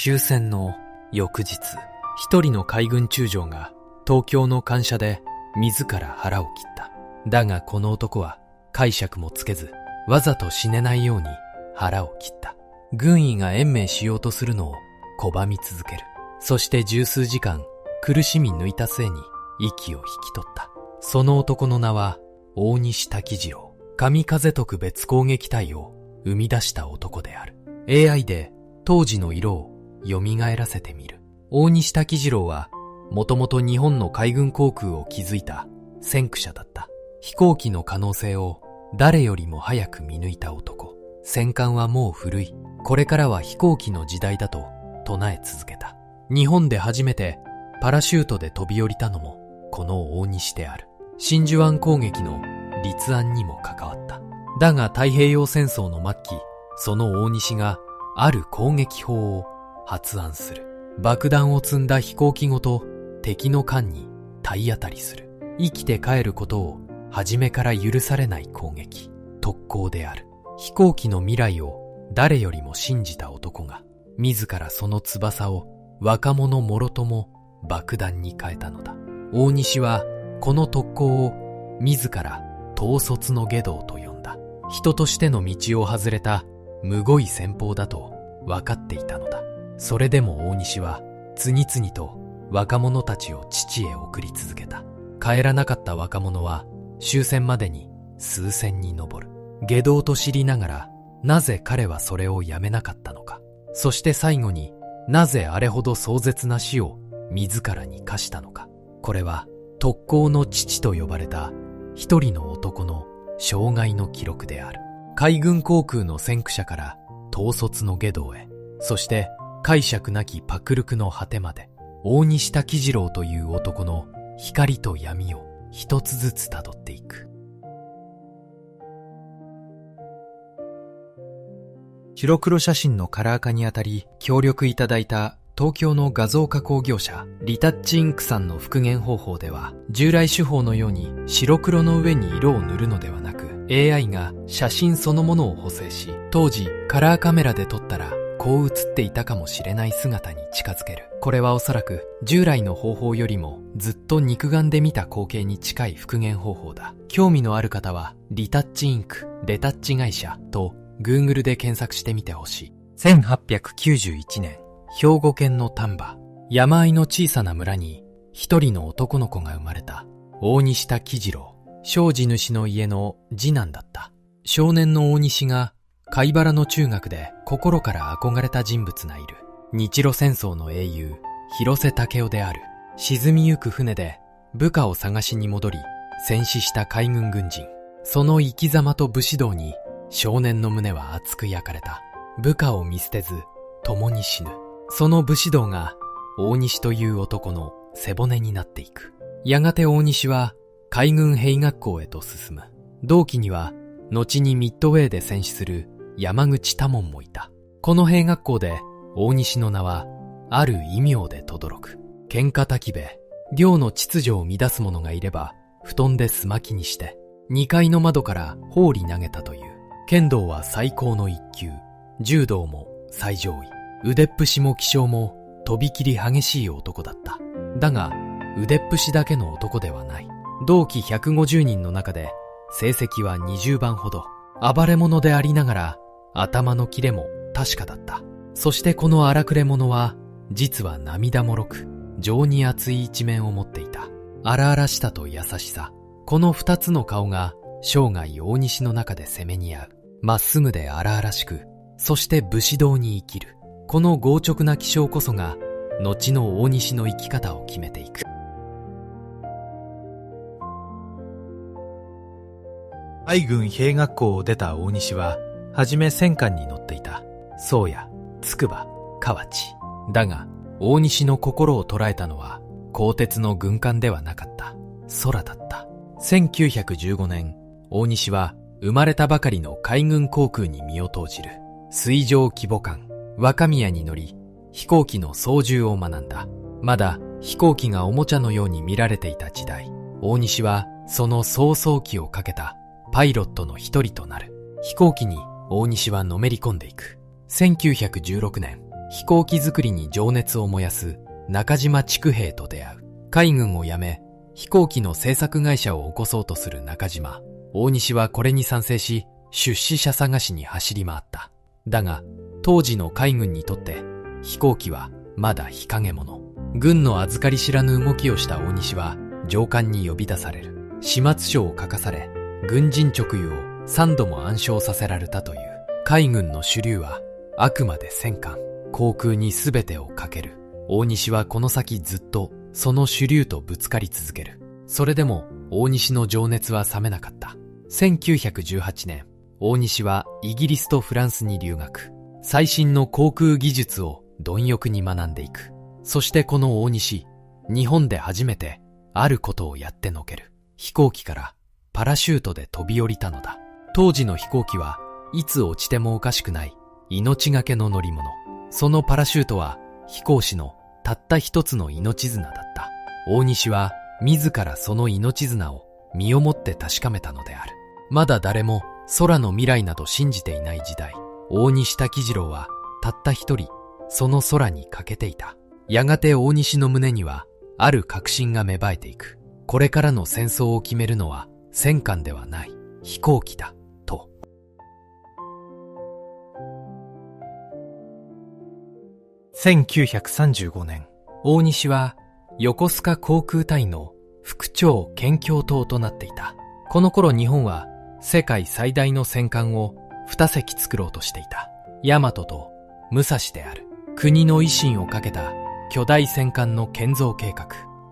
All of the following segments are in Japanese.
終戦の翌日、一人の海軍中将が東京の官舎で自ら腹を切った。だがこの男は解釈もつけず、わざと死ねないように腹を切った。軍医が延命しようとするのを拒み続ける。そして十数時間苦しみ抜いた末に息を引き取った。その男の名は大西滝次郎。神風特別攻撃隊を生み出した男である。AI で当時の色を蘇らせてみる。大西滝次郎はもともと日本の海軍航空を築いた先駆者だった。飛行機の可能性を誰よりも早く見抜いた男。戦艦はもう古い。これからは飛行機の時代だと唱え続けた。日本で初めてパラシュートで飛び降りたのもこの大西である。真珠湾攻撃の立案にも関わった。だが太平洋戦争の末期、その大西がある攻撃法を発案する。爆弾を積んだ飛行機ごと敵の艦に体当たりする。生きて帰ることを初めから許されない攻撃、特攻である。飛行機の未来を誰よりも信じた男が、自らその翼を若者もろとも爆弾に変えたのだ。大西はこの特攻を自ら統率の外道と呼んだ。人としての道を外れたむごい戦法だと分かっていたのだ。それでも大西は次々と若者たちを父へ送り続けた。帰らなかった若者は終戦までに数千に上る。外道と知りながらなぜ彼はそれをやめなかったのか。そして最後になぜあれほど壮絶な死を自らに課したのか。これは特攻の父と呼ばれた一人の男の生涯の記録である。海軍航空の先駆者から統率の外道へ、そして解釈なきパクルクの果てまで、大西滝次郎という男の光と闇を一つずつ辿っていく。白黒写真のカラー化にあたり協力いただいた東京の画像加工業者リタッチインクさんの復元方法では、従来手法のように白黒の上に色を塗るのではなく、 AI が写真そのものを補正し、当時カラーカメラで撮ったらこう写っていたかもしれない姿に近づける。これはおそらく従来の方法よりもずっと肉眼で見た光景に近い復元方法だ。興味のある方はリタッチインクレタッチ会社と Google で検索してみてほしい。1891年、兵庫県の丹波、山あいの小さな村に一人の男の子が生まれた。大西滝次郎、小地主の家の次男だった。少年の大西が貝原の中学で心から憧れた人物がいる。日露戦争の英雄広瀬武雄である。沈みゆく船で部下を探しに戻り戦死した海軍軍人。その生き様と武士道に少年の胸は熱く焼かれた。部下を見捨てず共に死ぬ。その武士道が大西という男の背骨になっていく。やがて大西は海軍兵学校へと進む。同期には後にミッドウェーで戦死する山口多門もいた。この兵学校で大西の名はある異名で轟く。喧嘩焚き火、寮の秩序を乱す者がいれば布団で巣巻きにして2階の窓から放り投げたという。剣道は最高の一級、柔道も最上位、腕っぷしも気性もとびきり激しい男だった。だが腕っぷしだけの男ではない。同期150人の中で成績は20番ほど。暴れ者でありながら頭の切れも確かだった。そしてこの荒くれ者は実は涙もろく情に熱い一面を持っていた。荒々しさと優しさ、この二つの顔が生涯大西の中でせめぎ合う。まっすぐで荒々しく、そして武士道に生きる。この強直な気性こそが後の大西の生き方を決めていく。海軍兵学校を出た大西ははじめ戦艦に乗っていた。宗谷、筑波、河内。だが大西の心を捉えたのは鋼鉄の軍艦ではなかった。空だった。1915年、大西は生まれたばかりの海軍航空に身を投じる。水上規模艦若宮に乗り、飛行機の操縦を学んだ。まだ飛行機がおもちゃのように見られていた時代、大西はその草創期をかけたパイロットの一人となる。飛行機に大西はのめり込んでいく。1916年、飛行機作りに情熱を燃やす中島筑平と出会う。海軍を辞め、飛行機の製作会社を起こそうとする中島。大西はこれに賛成し、出資者探しに走り回った。だが、当時の海軍にとって飛行機はまだ日陰者。軍の預かり知らぬ動きをした大西は上官に呼び出される。始末書を書かされ、軍人直輸を3度も暗唱させられたという。海軍の主流はあくまで戦艦、航空に全てをかける。大西はこの先ずっとその主流とぶつかり続ける。それでも大西の情熱は冷めなかった。1918年、大西はイギリスとフランスに留学。最新の航空技術を貪欲に学んでいく。そしてこの大西、日本で初めてあることをやってのける。飛行機からパラシュートで飛び降りたのだ。当時の飛行機はいつ落ちてもおかしくない命がけの乗り物。そのパラシュートは飛行士のたった一つの命綱だった。大西は自らその命綱を身をもって確かめたのである。まだ誰も空の未来など信じていない時代、大西滝次郎はたった一人その空にかけていた。やがて大西の胸にはある確信が芽生えていく。これからの戦争を決めるのは戦艦ではない飛行機だと。1935年、大西は横須賀航空隊の副長検校棟となっていた。この頃日本は世界最大の戦艦を2隻作ろうとしていた。大和と武蔵である。国の威信をかけた巨大戦艦の建造計画。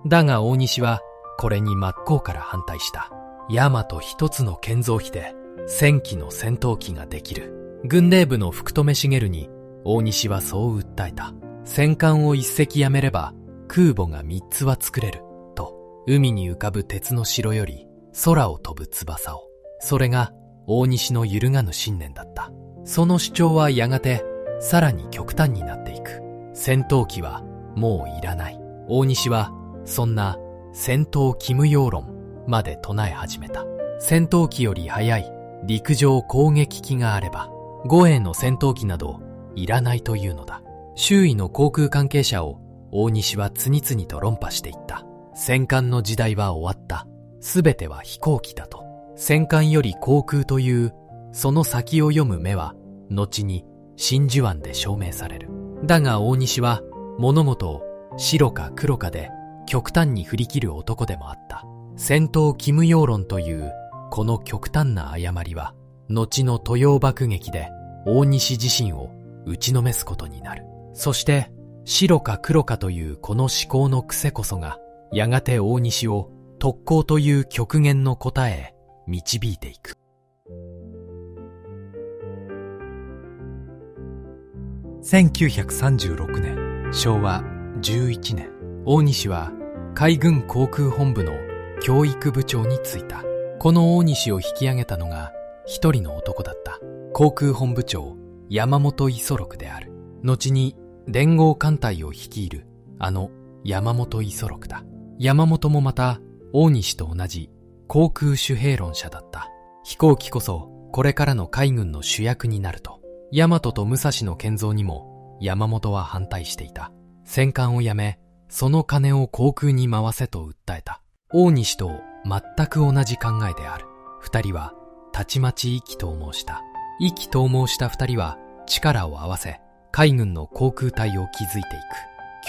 だが大西はこれに真っ向から反対した。大和一つの建造費で1000機の戦闘機ができる。軍令部の福留茂に大西はそう訴えた。戦艦を1隻やめれば空母が3つは作れると。海に浮かぶ鉄の城より空を飛ぶ翼を。それが大西の揺るがぬ信念だった。その主張はやがてさらに極端になっていく。戦闘機はもういらない。大西はそんな戦闘機無用論まで唱え始めた。戦闘機より速い陸上攻撃機があれば護衛の戦闘機などいらないというのだ。周囲の航空関係者を大西は次々と論破していった。戦艦の時代は終わった。すべては飛行機だと。戦艦より航空というその先を読む目は後に真珠湾で証明される。だが大西は物事を白か黒かで極端に振り切る男でもあった。戦闘機無用論というこの極端な誤りは後の東洋爆撃で大西自身を打ちのめすことになる。そして白か黒かというこの思考の癖こそがやがて大西を特攻という極限の答えへ導いていく。1936年、昭和11年、大西は海軍航空本部の教育部長に就いた。この大西を引き上げたのが一人の男だった。航空本部長山本五十六である。後に連合艦隊を率いるあの山本五十六だ。山本もまた大西と同じ航空主兵論者だった。飛行機こそこれからの海軍の主役になると。大和と武蔵の建造にも山本は反対していた。戦艦をやめ、その金を航空に回せと訴えた。大西と全く同じ考えである。二人はたちまち意気投合した。意気投合した二人は力を合わせ、海軍の航空隊を築いていく。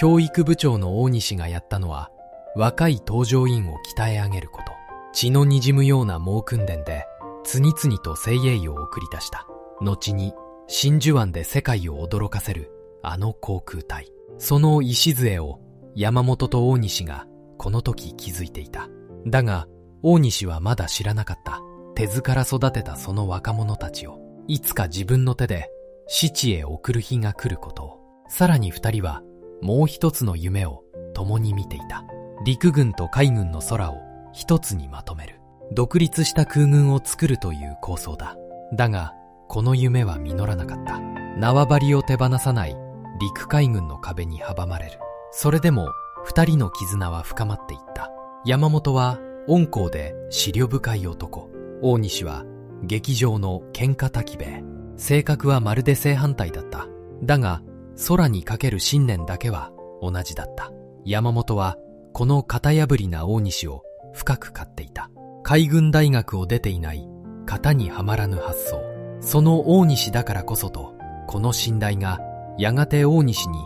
教育部長の大西がやったのは、若い搭乗員を鍛え上げること。血の滲むような猛訓練で、次々と精鋭を送り出した。後に、真珠湾で世界を驚かせるあの航空隊。その礎を山本と大西がこの時築いていた。だが大西はまだ知らなかった。手ずから育てたその若者たちをいつか自分の手で死地へ送る日が来ることを。さらに二人はもう一つの夢を共に見ていた。陸軍と海軍の空を一つにまとめる。独立した空軍を作るという構想だ。だがこの夢は実らなかった。縄張りを手放さない陸海軍の壁に阻まれる。それでも二人の絆は深まっていった。山本は温厚で思慮深い男。大西は劇場の喧嘩焚き兵衛。性格はまるで正反対だった。だが空にかける信念だけは同じだった。山本はこの型破りな大西を深く買っていた。海軍大学を出ていない型にはまらぬ発想。その大西だからこそと、この信頼がやがて大西に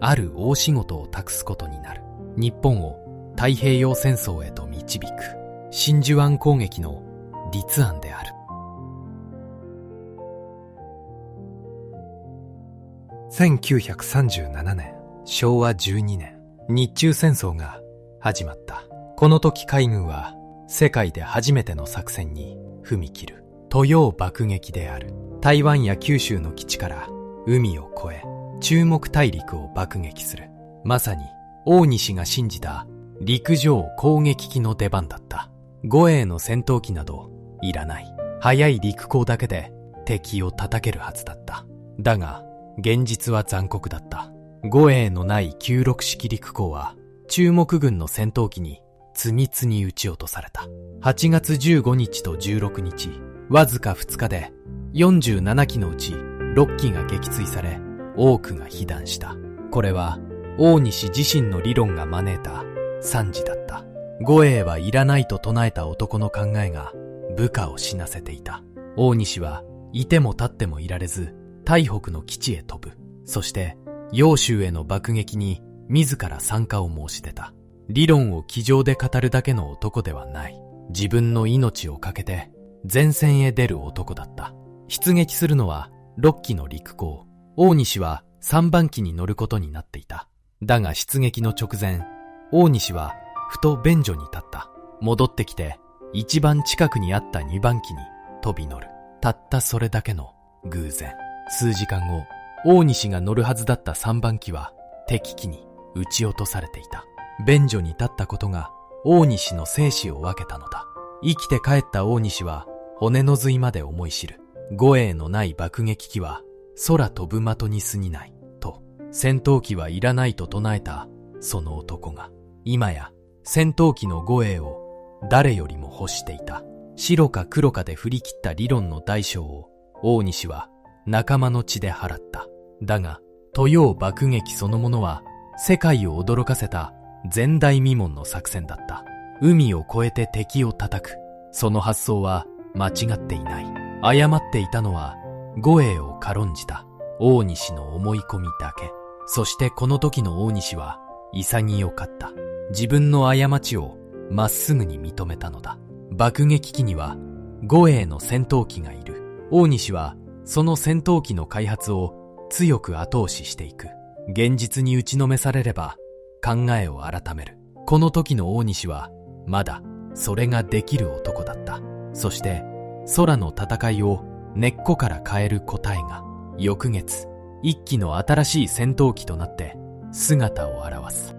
ある大仕事を託すことになる。日本を太平洋戦争へと導く真珠湾攻撃の立案である。1937年、昭和12年、日中戦争が始まった。この時海軍は世界で初めての作戦に踏み切る。豊洋爆撃である。台湾や九州の基地から海を越え、中国大陸を爆撃する。まさに大西が信じた陸上攻撃機の出番だった。護衛の戦闘機などいらない。速い陸行だけで敵を叩けるはずだった。だが、現実は残酷だった。護衛のない96式陸行は中国軍の戦闘機に次々に撃ち落とされた。8月15日と16日、わずか2日で47機のうち6機が撃墜され、多くが被弾した。これは大西自身の理論が招いた惨事だった。護衛はいらないと唱えた男の考えが部下を死なせていた。大西はいても立ってもいられず、台北の基地へ飛ぶ。そして揚州への爆撃に自ら参加を申し出た。理論を机上で語るだけの男ではない。自分の命を懸けて前線へ出る男だった。出撃するのは6機の陸行。大西は3番機に乗ることになっていた。だが出撃の直前、大西はふと便所に立った。戻ってきて一番近くにあった2番機に飛び乗る。たったそれだけの偶然。数時間後、大西が乗るはずだった3番機は敵機に撃ち落とされていた。便所に立ったことが大西の生死を分けたのだ。生きて帰った大西は骨の髄まで思い知る。護衛のない爆撃機は空飛ぶ的に過ぎないと、戦闘機はいらないと唱えたその男が今や戦闘機の護衛を誰よりも欲していた。白か黒かで振り切った理論の代償を大西は仲間の血で払った。だが豊洋爆撃そのものは世界を驚かせた前代未聞の作戦だった。海を越えて敵を叩く。その発想は間違っていない。誤っていたのは護衛を軽んじた大西の思い込みだけ。そしてこの時の大西は潔かった。自分の過ちをまっすぐに認めたのだ。爆撃機には護衛の戦闘機がいる。大西はその戦闘機の開発を強く後押ししていく。現実に打ちのめされれば考えを改める。この時の大西はまだそれができる男だった。そして空の戦いを根っこから変える答えが翌月、一機の新しい戦闘機となって姿を現す。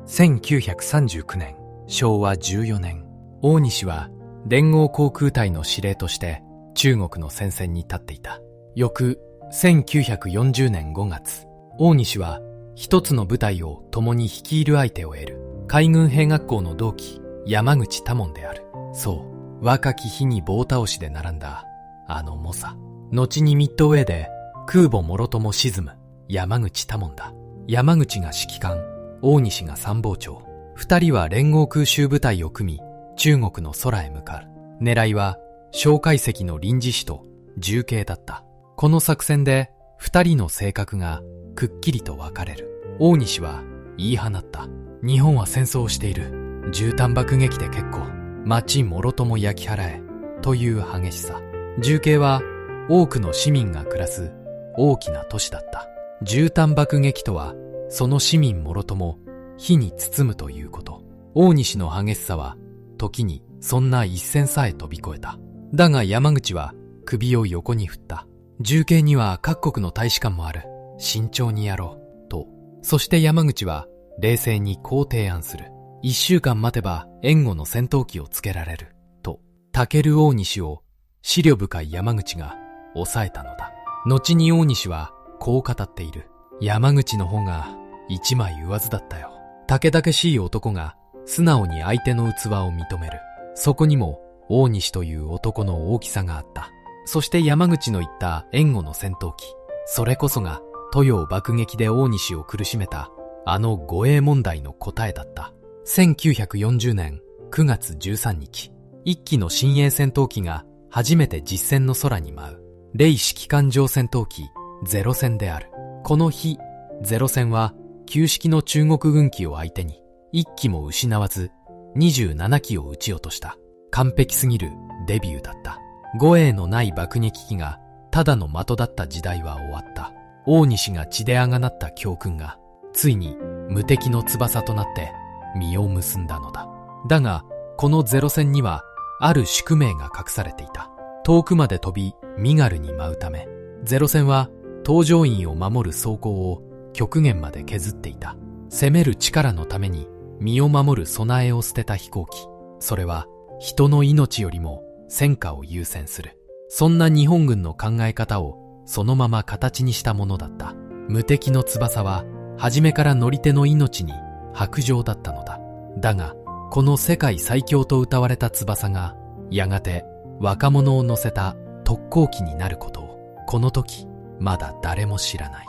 1939年、昭和14年、大西は連合航空隊の司令として中国の戦線に立っていた。翌1940年5月、大西は一つの部隊を共に率いる相手を得る。海軍兵学校の同期、山口多門である。そう、若き日に棒倒しで並んだあの猛者。後にミッドウェーで空母もろとも沈む山口多門だ。山口が指揮官、大西が参謀長。二人は連合空襲部隊を組み、中国の空へ向かう。狙いは蒋介石の臨時使と重慶だった。この作戦で二人の性格がくっきりと分かれる。大西は言い放った。日本は戦争をしている。絨毯爆撃で結構。町もろとも焼き払え。という激しさ。重慶は多くの市民が暮らす大きな都市だった。絨毯爆撃とはその市民もろとも火に包むということ。大西の激しさは時にそんな一線さえ飛び越えた。だが山口は首を横に振った。重慶には各国の大使館もある。慎重にやろう。と。そして山口は冷静にこう提案する。1週間待てば援護の戦闘機をつけられる。と。たける大西を思慮深い山口が抑えたのだ。後に大西はこう語っている。山口の方が一枚言わずだったよ。たけだけしい男が素直に相手の器を認める。そこにも大西という男の大きさがあった。そして山口の言った援護の戦闘機、それこそが豊陽爆撃で大西を苦しめたあの護衛問題の答えだった。1940年9月13日、一機の新鋭戦闘機が初めて実戦の空に舞う。零式機関上戦闘機ゼロ戦である。この日、ゼロ戦は旧式の中国軍機を相手に一機も失わず27機を撃ち落とした。完璧すぎるデビューだった。護衛のない爆撃機がただの的だった時代は終わった。大西が血であがなった教訓がついに無敵の翼となって実を結んだのだ。だがこのゼロ戦にはある宿命が隠されていた。遠くまで飛び身軽に舞うため、ゼロ戦は搭乗員を守る装甲を極限まで削っていた。攻める力のために身を守る備えを捨てた飛行機。それは人の命よりも戦果を優先する。そんな日本軍の考え方をそのまま形にしたものだった。無敵の翼は初めから乗り手の命に薄情だったのだ。だがこの世界最強と謳われた翼がやがて若者を乗せた特攻機になることをこの時まだ誰も知らない。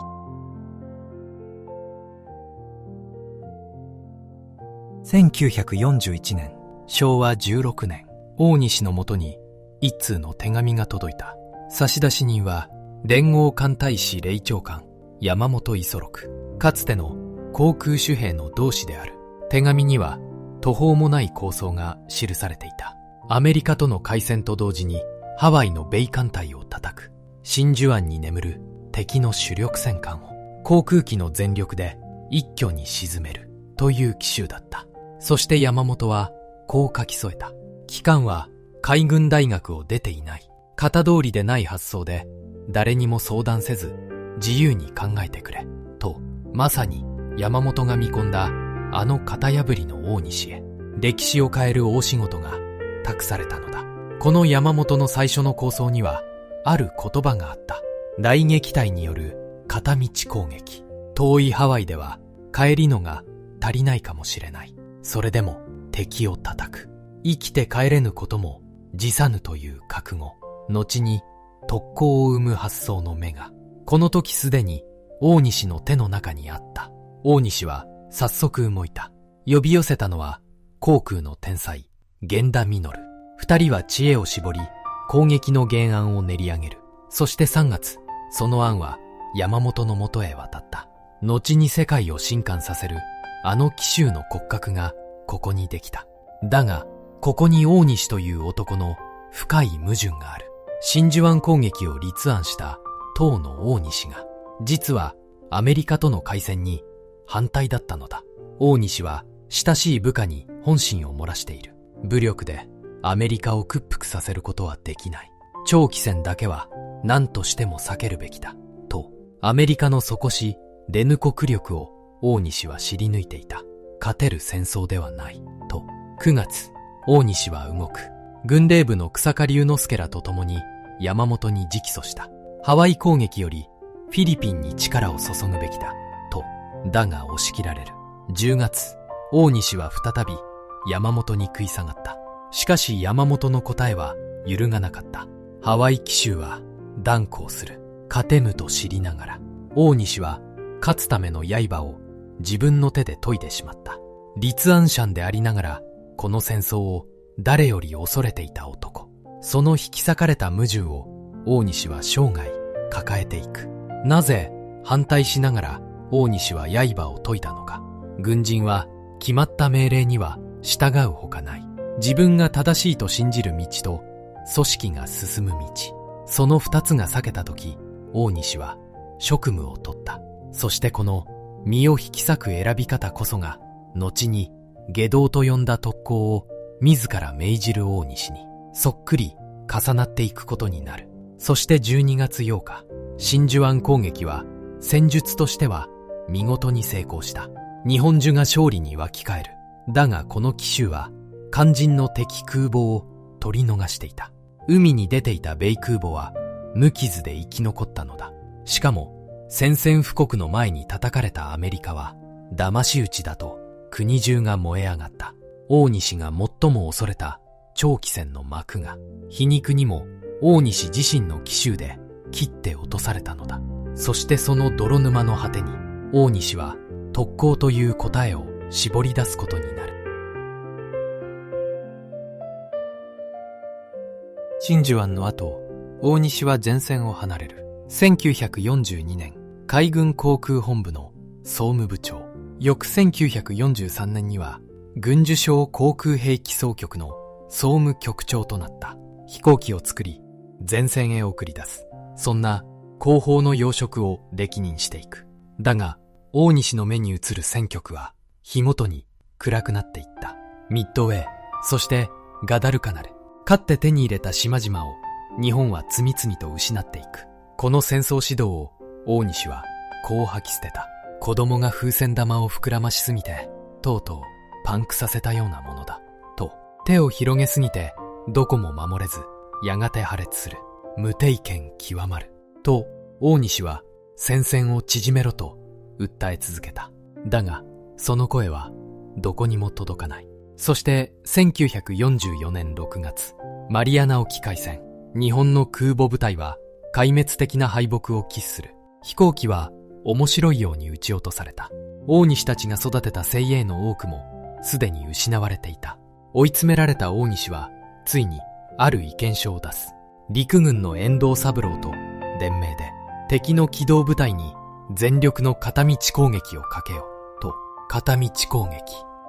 1941年、昭和16年、大西のもとに一通の手紙が届いた。差出人は連合艦隊司令長官山本五十六、かつての航空主兵の同志である。手紙には途方もない構想が記されていた。アメリカとの開戦と同時にハワイの米艦隊を叩く。真珠湾に眠る敵の主力戦艦を航空機の全力で一挙に沈めるという奇襲だった。そして山本はこう書き添えた。機関は海軍大学を出ていない。型通りでない発想で誰にも相談せず自由に考えてくれと、まさに山本が見込んだあの型破りの大西へ歴史を変える大仕事が託されたのだ。この山本の最初の構想にはある言葉があった。雷撃隊による片道攻撃。遠いハワイでは帰りのが足りないかもしれない。それでも敵を叩く。生きて帰れぬことも辞さぬという覚悟。後に特攻を生む発想の芽がこの時すでに大西の手の中にあった。大西は早速動いた。呼び寄せたのは航空の天才源田実。二人は知恵を絞り攻撃の原案を練り上げる。そして3月、その案は山本のもとへ渡った。後に世界を震撼させるあの奇襲の骨格がここにできた。だがここに大西という男の深い矛盾がある。真珠湾攻撃を立案した当の大西が実はアメリカとの開戦に反対だったのだ。大西は親しい部下に本心を漏らしている。武力でアメリカを屈服させることはできない。長期戦だけは何としても避けるべきだと、アメリカの底し出ぬ国力を大西は知り抜いていた。勝てる戦争ではないと。9月、大西は動く。軍令部の草加龍之介らと共に山本に直訴した。ハワイ攻撃よりフィリピンに力を注ぐべきだと。だが押し切られる。10月、大西は再び山本に食い下がった。しかし山本の答えは揺るがなかった。ハワイ奇襲は断行する。勝てぬと知りながら大西は勝つための刃を自分の手で研いでしまった。立案者でありながらこの戦争を誰より恐れていた男。その引き裂かれた矛盾を大西は生涯抱えていく。なぜ反対しながら大西は刃を研いだのか。軍人は決まった命令には従うほかない。自分が正しいと信じる道と組織が進む道、その二つが避けたとき、大西は職務を取った。そしてこの身を引き裂く選び方こそが後に下道と呼んだ特攻を自ら命じる大西にそっくり重なっていくことになる。そして12月8日、真珠湾攻撃は戦術としては見事に成功した。日本中が勝利に沸き返る。だがこの奇襲は肝心の敵空母を取り逃していた。海に出ていた米空母は無傷で生き残ったのだ。しかも宣戦布告の前に叩かれたアメリカは騙し討ちだと国中が燃え上がった。大西が最も恐れた長期戦の幕が皮肉にも大西自身の奇襲で切って落とされたのだ。そしてその泥沼の果てに大西は特攻という答えを絞り出すことになる。真珠湾の後、大西は前線を離れる。1942年、海軍航空本部の総務部長。翌1943年には、軍需省航空兵器総局の総務局長となった。飛行機を作り、前線へ送り出す。そんな後方の要職を歴任していく。だが、大西の目に映る戦局は、日ごとに暗くなっていった。ミッドウェー、そしてガダルカナル。かって手に入れた島々を日本は次々と失っていく。この戦争指導を大西はこう吐き捨てた。子供が風船玉を膨らましすぎて、とうとうパンクさせたようなものだ。と、手を広げすぎてどこも守れず、やがて破裂する。無抵抗極まる。と、大西は戦線を縮めろと訴え続けた。だが、その声はどこにも届かない。そして1944年6月、マリアナ沖海戦、日本の空母部隊は壊滅的な敗北を喫する。飛行機は面白いように撃ち落とされた。大西たちが育てた精鋭の多くもすでに失われていた。追い詰められた大西はついにある意見書を出す。陸軍の遠藤三郎と連名で敵の機動部隊に全力の片道攻撃をかけよと。片道攻撃、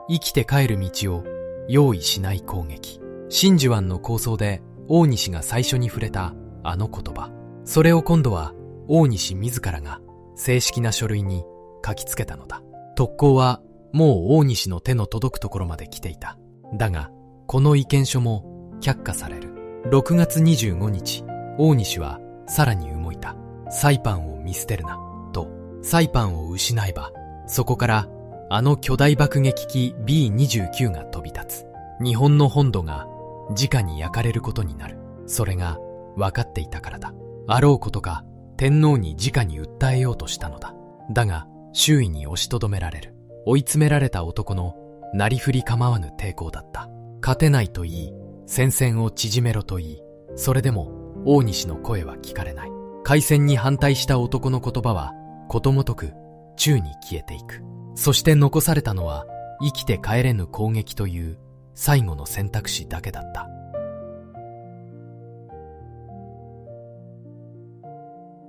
生きて帰る道を用意しない攻撃。真珠湾の構想で大西が最初に触れたあの言葉。それを今度は大西自らが正式な書類に書きつけたのだ。特攻はもう大西の手の届くところまで来ていた。だが、この意見書も却下される。6月25日、大西はさらに動いた。サイパンを見捨てるな、と。サイパンを失えば、そこからあの巨大爆撃機 B29 が飛び立つ。日本の本土が直に焼かれることになる。それが分かっていたからだ。あろうことか天皇に直に訴えようとしたのだ。だが周囲に押しとどめられる。追い詰められた男のなりふり構わぬ抵抗だった。勝てないといい、戦線を縮めろといい、それでも大西の声は聞かれない。開戦に反対した男の言葉はことごとく宙に消えていく。そして残されたのは生きて帰れぬ攻撃という最後の選択肢だけだった。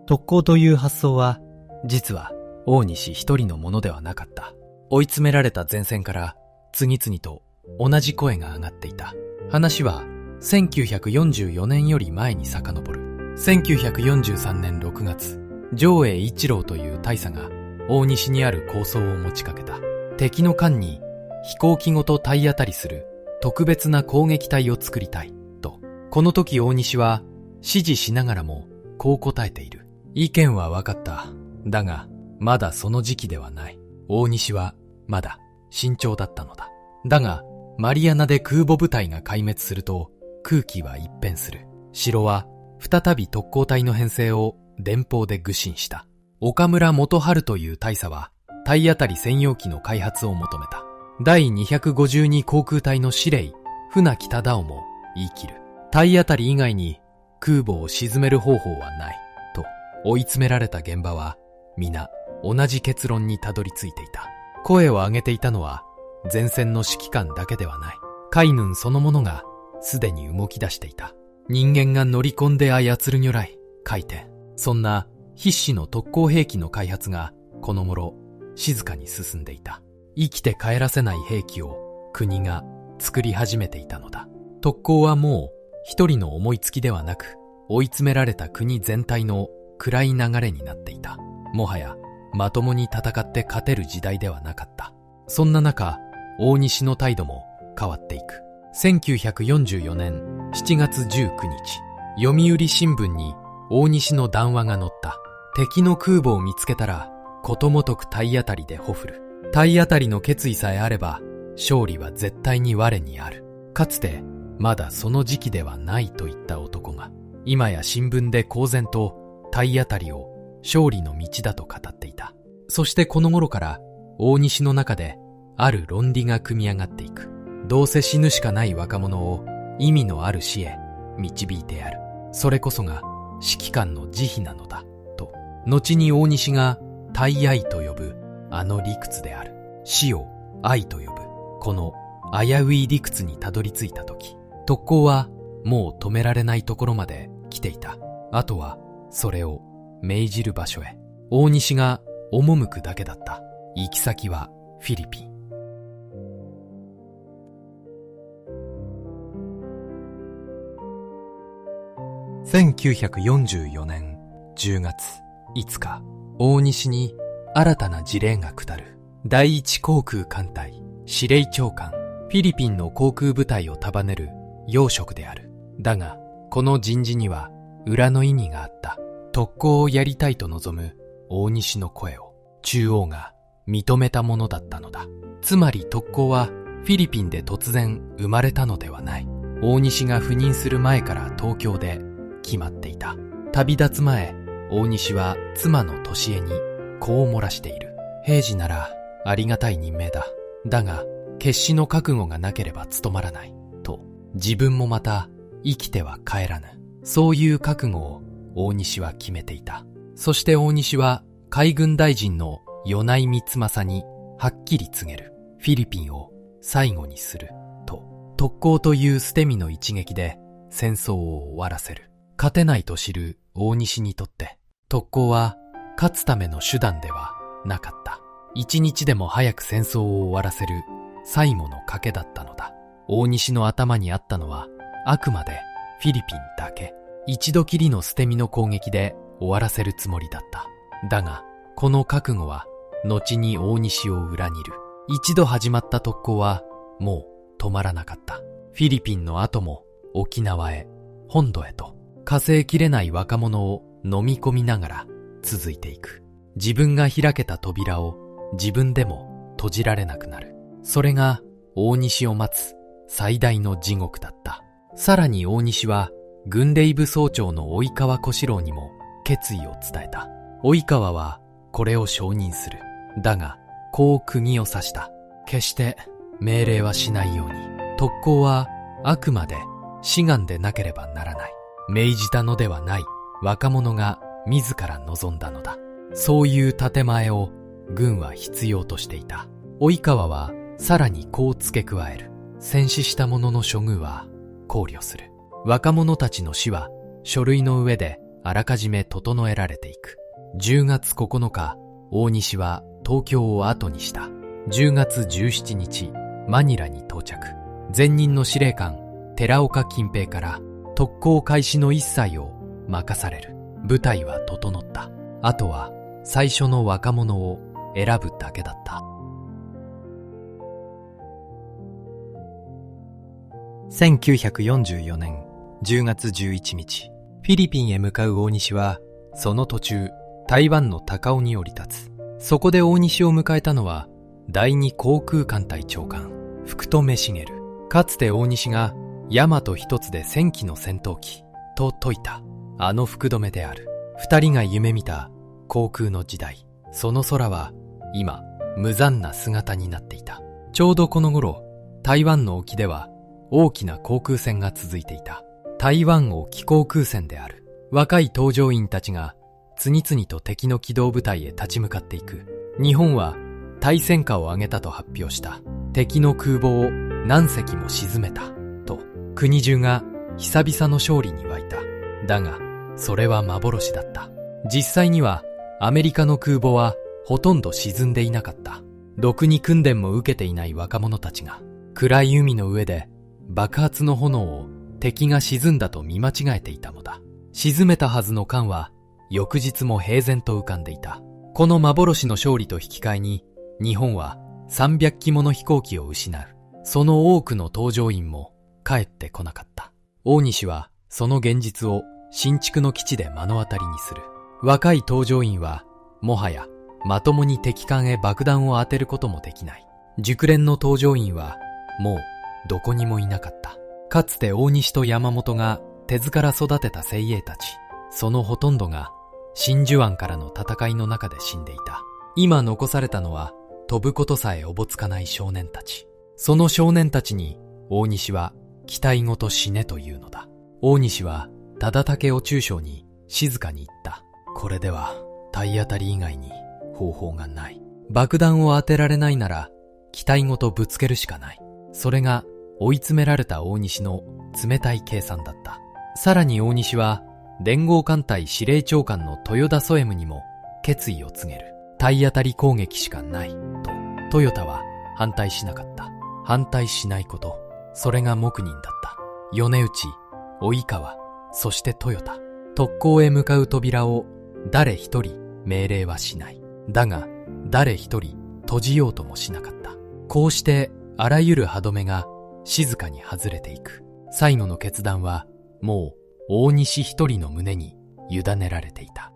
特攻という発想は実は大西一人のものではなかった。追い詰められた前線から次々と同じ声が上がっていた。話は1944年より前に遡る。1943年6月、上栄一郎という大佐が大西にある構想を持ちかけた。敵の艦に飛行機ごと体当たりする特別な攻撃隊を作りたいと。この時大西は指示しながらもこう答えている。意見は分かった。だがまだその時期ではない。大西はまだ慎重だったのだ。だがマリアナで空母部隊が壊滅すると空気は一変する。城は再び特攻隊の編成を電報で愚信した。岡村元春という大佐は体当たり専用機の開発を求めた。第252航空隊の司令船木忠夫も言い切る。体当たり以外に空母を沈める方法はないと。追い詰められた現場は皆同じ結論にたどり着いていた。声を上げていたのは前線の指揮官だけではない。海軍そのものがすでに動き出していた。人間が乗り込んで操る如来、回転。そんな必死の特攻兵器の開発がこの頃静かに進んでいた。生きて帰らせない兵器を国が作り始めていたのだ。特攻はもう一人の思いつきではなく、追い詰められた国全体の暗い流れになっていた。もはやまともに戦って勝てる時代ではなかった。そんな中、大西の態度も変わっていく。1944年7月19日、読売新聞に大西の談話が載った。敵の空母を見つけたら、ことごとく体当たりでほふる。体当たりの決意さえあれば、勝利は絶対に我にある。かつて、まだその時期ではないと言った男が、今や新聞で公然と体当たりを勝利の道だと語っていた。そしてこの頃から、大西の中で、ある論理が組み上がっていく。どうせ死ぬしかない若者を意味のある死へ導いてやる。それこそが指揮官の慈悲なのだ、と。後に大西が大愛と呼ぶあの理屈である。死を愛と呼ぶ、この危うい理屈にたどり着いたとき、特攻はもう止められないところまで来ていた。あとはそれを命じる場所へ大西が赴くだけだった。行き先はフィリピン。1944年10月5日、大西に新たな辞令が下る。第一航空艦隊司令長官、フィリピンの航空部隊を束ねる要職である。だが、この人事には裏の意味があった。特攻をやりたいと望む大西の声を中央が認めたものだったのだ。つまり特攻はフィリピンで突然生まれたのではない。大西が赴任する前から東京で決まっていた。旅立つ前、大西は妻の俊恵にこう漏らしている。平時ならありがたい任命だ。だが、決死の覚悟がなければ務まらない。と、自分もまた生きては帰らぬ。そういう覚悟を大西は決めていた。そして大西は海軍大臣の米内光政にはっきり告げる。フィリピンを最後にする。と、特攻という捨て身の一撃で戦争を終わらせる。勝てないと知る大西にとって、特攻は勝つための手段ではなかった。一日でも早く戦争を終わらせる最後の賭けだったのだ。大西の頭にあったのは、あくまでフィリピンだけ。一度きりの捨て身の攻撃で終わらせるつもりだった。だが、この覚悟は、後に大西を裏切る。一度始まった特攻は、もう止まらなかった。フィリピンの後も、沖縄へ、本土へと、数えきれない若者を飲み込みながら続いていく。自分が開けた扉を自分でも閉じられなくなる。それが大西を待つ最大の地獄だった。さらに大西は軍令部総長の及川小四郎にも決意を伝えた。及川はこれを承認する。だが、こう釘を刺した。決して命令はしないように。特攻はあくまで志願でなければならない。命じたのではない若者が自ら望んだのだ。そういう建前を軍は必要としていた。及川はさらにこう付け加える。戦死した者の処遇は考慮する。若者たちの死は書類の上であらかじめ整えられていく。10月9日、大西は東京を後にした。10月17日、マニラに到着。前任の司令官、寺岡近平から特攻開始の一切を任される。部隊は整った。あとは最初の若者を選ぶだけだった。1944年10月11日、フィリピンへ向かう大西は、その途中、台湾の高雄に降り立つ。そこで大西を迎えたのは、第二航空艦隊長官、福留茂。かつて大西が、大和一つで1000機の戦闘機、と説いた、あの福留である。二人が夢見た航空の時代。その空は、今、無残な姿になっていた。ちょうどこの頃、台湾の沖では、大きな航空戦が続いていた。台湾沖航空戦である。若い搭乗員たちが、次々と敵の機動部隊へ立ち向かっていく。日本は、大戦果を上げたと発表した。敵の空母を何隻も沈めた。と、国中が久々の勝利に沸いた。だが、それは幻だった。実際には、アメリカの空母はほとんど沈んでいなかった。ろくに訓練も受けていない若者たちが、暗い海の上で爆発の炎を敵が沈んだと見間違えていたのだ。沈めたはずの艦は、翌日も平然と浮かんでいた。この幻の勝利と引き換えに、日本は300機もの飛行機を失う。その多くの搭乗員も帰ってこなかった。大西はその現実を新築の基地で目の当たりにする。若い搭乗員はもはやまともに敵艦へ爆弾を当てることもできない。熟練の搭乗員はもうどこにもいなかった。かつて大西と山本が手ずから育てた精鋭たち、そのほとんどが真珠湾からの戦いの中で死んでいた。今残されたのは飛ぶことさえおぼつかない少年たち。その少年たちに大西は期待ごと死ねというのだ。大西は忠武を中将に静かに言った。これでは体当たり以外に方法がない。爆弾を当てられないなら機体ごとぶつけるしかない。それが追い詰められた大西の冷たい計算だった。さらに大西は連合艦隊司令長官の豊田ソエムにも決意を告げる。体当たり攻撃しかないと豊田は反対しなかった。反対しないこと、それが黙認だった。米内、及川、そして豊田。特攻へ向かう扉を誰一人命令はしない。だが誰一人閉じようともしなかった。こうしてあらゆる歯止めが静かに外れていく。最後の決断はもう大西一人の胸に委ねられていた。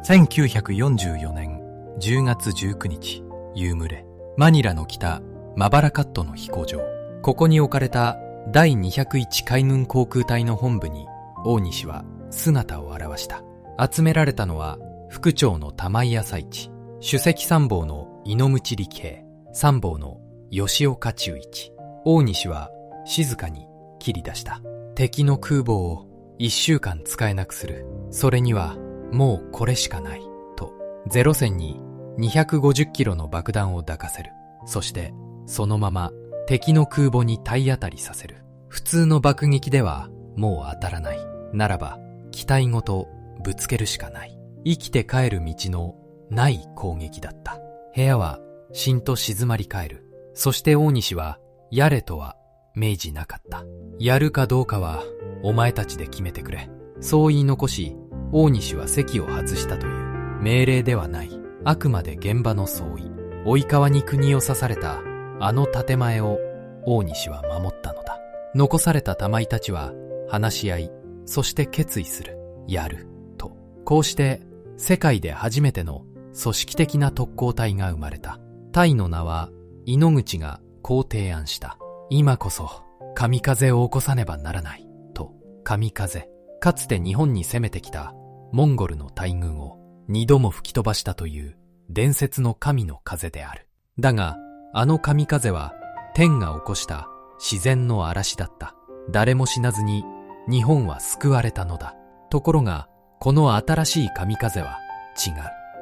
1944年10月19日夕暮れ、マニラの北マバラカットの飛行場。ここに置かれた第201海軍航空隊の本部に大西は姿を現した。集められたのは副長の玉井朝一、首席参謀の井ノ口力平、参謀の吉岡忠一。大西は静かに切り出した。敵の空母を1週間使えなくする。それにはもうこれしかない。と、ゼロ戦に250キロの爆弾を抱かせる。そして、そのまま敵の空母に体当たりさせる。普通の爆撃ではもう当たらない。ならば、機体ごとぶつけるしかない。生きて帰る道のない攻撃だった。部屋はしんと静まり返る。そして大西は、やれとは命じなかった。やるかどうかはお前たちで決めてくれ。そう言い残し、大西は席を外したという。命令ではない。あくまで現場の総意。及川に釘を刺されたあの建前を大西は守ったのだ。残された玉井たちは話し合い、そして決意する。やる。と。こうして世界で初めての組織的な特攻隊が生まれた。隊の名は井ノ口がこう提案した。今こそ神風を起こさねばならない。と。神風。かつて日本に攻めてきたモンゴルの大軍を2度も吹き飛ばしたという伝説の神の風である。だが、あの神風は天が起こした自然の嵐だった。誰も死なずに日本は救われたのだ。ところが、この新しい神風は違う。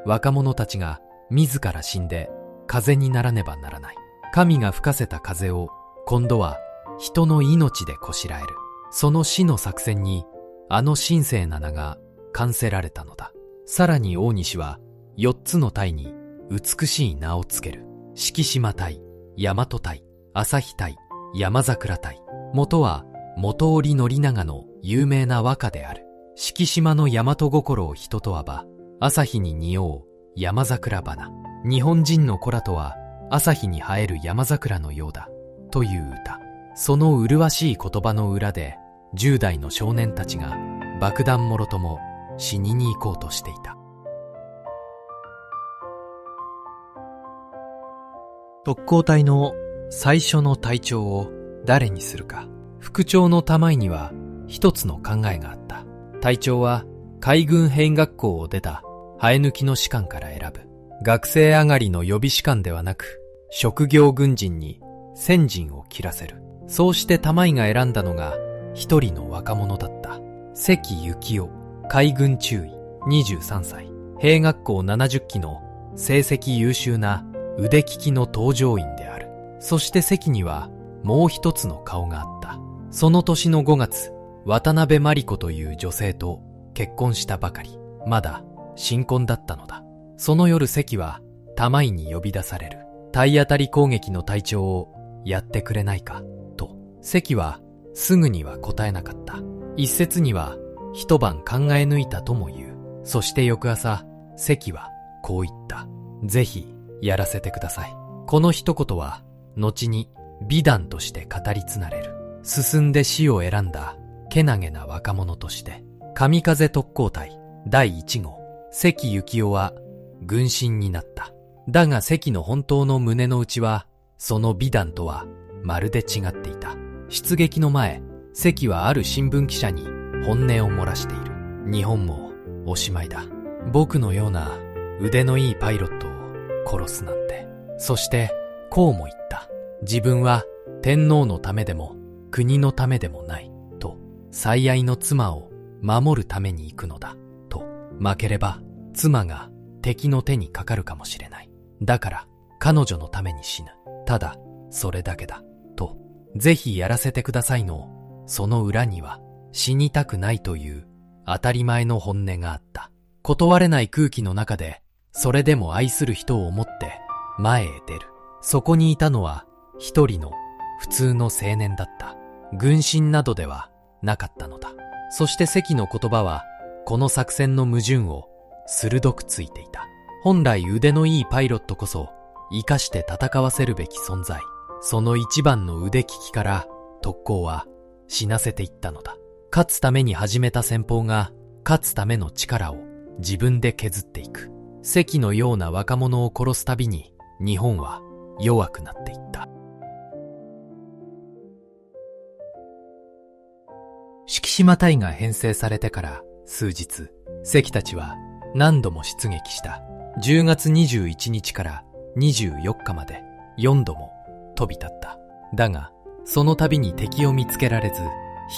若者たちが自ら死んで風にならねばならない。神が吹かせた風を今度は人の命でこしらえる。その死の作戦にあの神聖な名が冠せられたのだ。さらに大西は4つの隊に美しい名をつける。敷島隊、大和隊、旭隊、山桜隊。元は元織宣長の有名な和歌である。敷島の大和心を人とわば、朝日に匂う山桜花。日本人の子らとは朝日に生える山桜のようだ。という歌。その麗しい言葉の裏で、10代の少年たちが爆弾もろとも死にに行こうとしていた。特攻隊の最初の隊長を誰にするか。副長の玉井には一つの考えがあった。隊長は海軍兵学校を出た生え抜きの士官から選ぶ。学生上がりの予備士官ではなく、職業軍人に先陣を切らせる。そうして玉井が選んだのが一人の若者だった。関幸夫、海軍中尉、23歳。兵学校70期の成績優秀な腕利きの搭乗員である。そして関にはもう一つの顔があった。その年の5月、渡辺真理子という女性と結婚したばかり。まだ新婚だったのだ。その夜関は玉井に呼び出される。体当たり攻撃の隊長をやってくれないかと。関はすぐには答えなかった。一説には一晩考え抜いたとも言う。そして翌朝、関はこう言った。ぜひやらせてください。この一言は後に美談として語り継がれる。進んで死を選んだけなげな若者として、神風特攻隊第1号関幸夫は軍神になった。だが関の本当の胸の内はその美談とはまるで違っていた。出撃の前、関はある新聞記者に本音を漏らしている。日本もおしまいだ。僕のような腕のいいパイロットを殺すなんて。そしてこうも言った。自分は天皇のためでも国のためでもないと、最愛の妻を守るために行くのだと。負ければ妻が敵の手にかかるかもしれない。だから彼女のために死ぬ。ただそれだけだと。ぜひやらせてくださいのその裏には、死にたくないという当たり前の本音があった。断れない空気の中で、それでも愛する人を思って前へ出る。そこにいたのは一人の普通の青年だった。軍神などではなかったのだ。そして関の言葉はこの作戦の矛盾を鋭くついていた。本来腕のいいパイロットこそ生かして戦わせるべき存在。その一番の腕利きから特攻は死なせていったのだ。勝つために始めた戦法が勝つための力を自分で削っていく。関のような若者を殺すたびに日本は弱くなっていった。敷島隊が編成されてから数日、関たちは何度も出撃した。10月21日から24日まで4度も飛び立った。だが、その度に敵を見つけられず引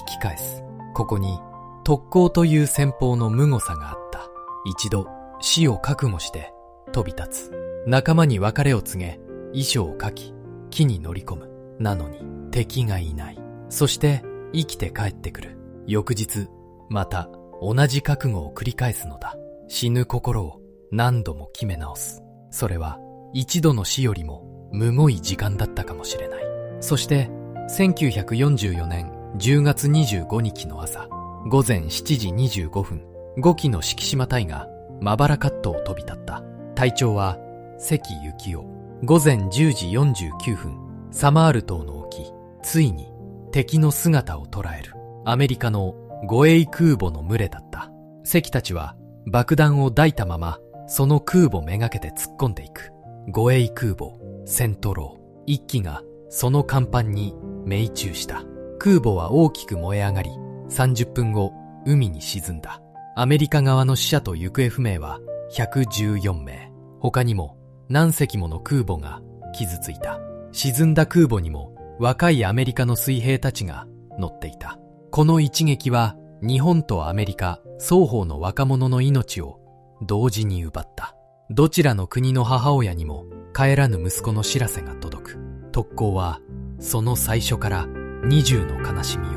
き返す。ここに特攻という戦法の無誤さがあった。一度死を覚悟して飛び立つ。仲間に別れを告げ、遺書を書き、木に乗り込む。なのに敵がいない。そして生きて帰ってくる。翌日、また同じ覚悟を繰り返すのだ。死ぬ心を何度も決め直す。それは一度の死よりもむごい時間だったかもしれない。そして1944年10月25日の朝、午前7時25分、5機の敷島隊がまばらカットを飛び立った。隊長は関幸夫。午前10時49分、サマール島の沖、ついに敵の姿を捉える。アメリカの護衛空母の群れだった。関たちは爆弾を抱いたままその空母めがけて突っ込んでいく。護衛空母セントロー一機がその甲板に命中した。空母は大きく燃え上がり、30分後海に沈んだ。アメリカ側の死者と行方不明は114名。他にも何隻もの空母が傷ついた。沈んだ空母にも若いアメリカの水兵たちが乗っていた。この一撃は日本とアメリカ双方の若者の命を同時に奪った。どちらの国の母親にも帰らぬ息子の知らせが届く。特攻はその最初から二重の悲しみを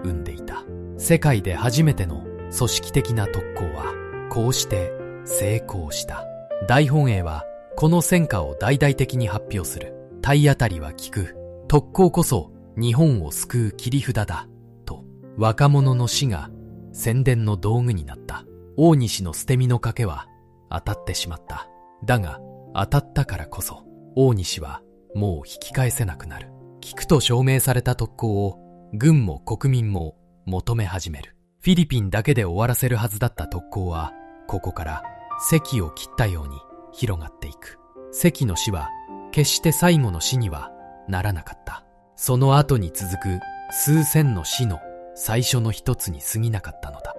生んでいた。世界で初めての組織的な特攻はこうして成功した。大本営はこの戦果を大々的に発表する。体当たりは効く。特攻こそ日本を救う切り札だ。と若者の死が宣伝の道具になった。大西の捨て身の賭けは当たってしまった。だが当たったからこそ大西はもう引き返せなくなる。効くと証明された特攻を軍も国民も求め始める。フィリピンだけで終わらせるはずだった特攻はここから関を切ったように広がっていく。関の死は決して最後の死にはならなかった。その後に続く数千の死の最初の一つに過ぎなかったのだ。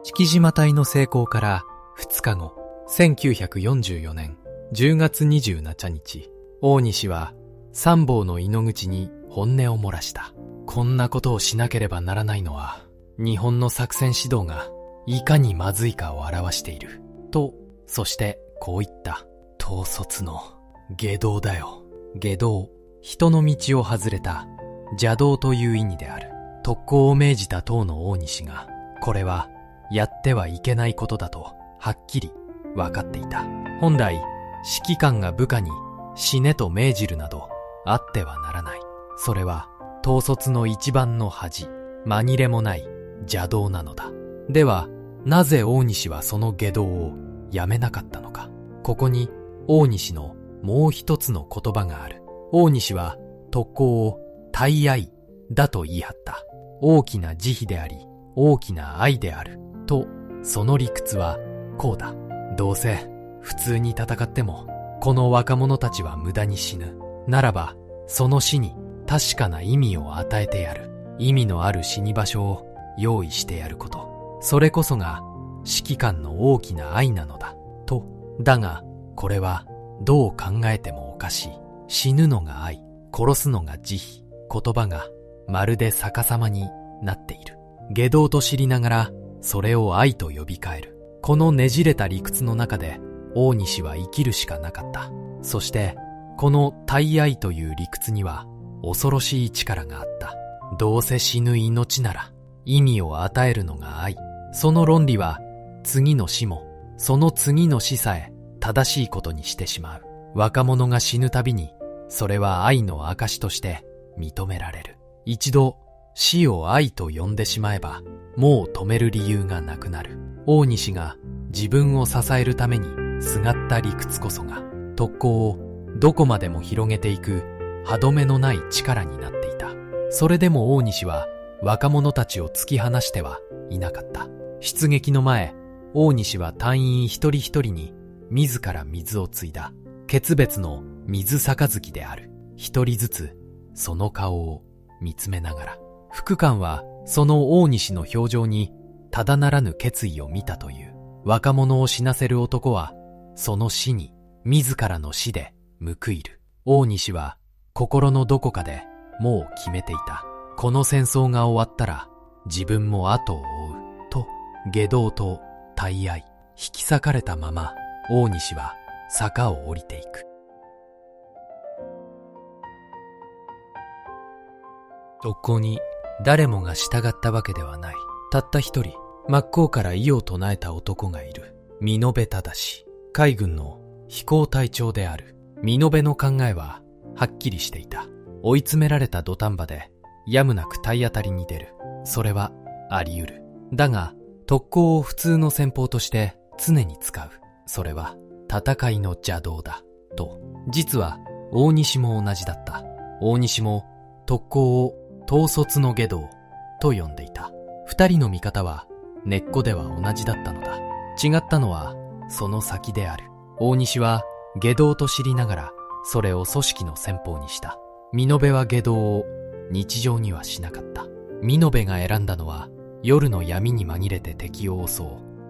敷島隊の成功から2日後、1944年10月27日、大西は参謀の猪口に本音を漏らした。こんなことをしなければならないのは、日本の作戦指導がいかにまずいかを表している。と、そしてこう言った。統率の下道だよ。下道、人の道を外れた邪道という意味である。特攻を命じた当の大西が、これはやってはいけないことだとはっきり分かっていた。本来、指揮官が部下に死ねと命じるなどあってはならない。それは統率の一番の恥、紛れもない邪道なのだ。では、なぜ大西はその下道をやめなかったのか。ここに大西のもう一つの言葉がある。大西は特攻を大愛だと言い張った。大きな慈悲であり、大きな愛である。と、その理屈はこうだ。どうせ普通に戦ってもこの若者たちは無駄に死ぬ。ならばその死に確かな意味を与えてやる。意味のある死に場所を用意してやること。それこそが指揮官の大きな愛なのだ。とだが、これはどう考えてもおかしい。死ぬのが愛、殺すのが慈悲。言葉がまるで逆さまになっている。外道と知りながら、それを愛と呼び換える。このねじれた理屈の中で、大西は生きるしかなかった。そして、この大愛という理屈には、恐ろしい力があった。どうせ死ぬ命なら、意味を与えるのが愛。その論理は、次の死も、その次の死さえ、正しいことにしてしまう。若者が死ぬたびに、それは愛の証として認められる。一度、死を愛と呼んでしまえば、もう止める理由がなくなる。大西が自分を支えるためにすがった理屈こそが、特攻をどこまでも広げていく歯止めのない力になっていた。それでも大西は若者たちを突き放してはいなかった。出撃の前、大西は隊員一人一人に自ら水を継いだ。決別の水杯である。一人ずつその顔を見つめながら。副官はその大西の表情にただならぬ決意を見たという。若者を死なせる男はその死に自らの死で報いる。大西は心のどこかでもう決めていた。この戦争が終わったら自分も後を追うと、外道と大愛、引き裂かれたまま大西は坂を降りていく。特攻に誰もが従ったわけではない。たった一人、真っ向から異を唱えた男がいる。美濃部忠、海軍の飛行隊長である。美濃部の考えははっきりしていた。追い詰められた土壇場でやむなく体当たりに出る。それはあり得る。だが、特攻を普通の戦法として常に使う。それは戦いの邪道だ。と、実は大西も同じだった。大西も特攻を統率の外道と呼んでいた。二人の見方は根っこでは同じだったのだ。違ったのはその先である。大西は外道と知りながらそれを組織の戦法にした。美濃部は外道を日常にはしなかった。美濃部が選んだのは夜の闇に紛れて敵を襲う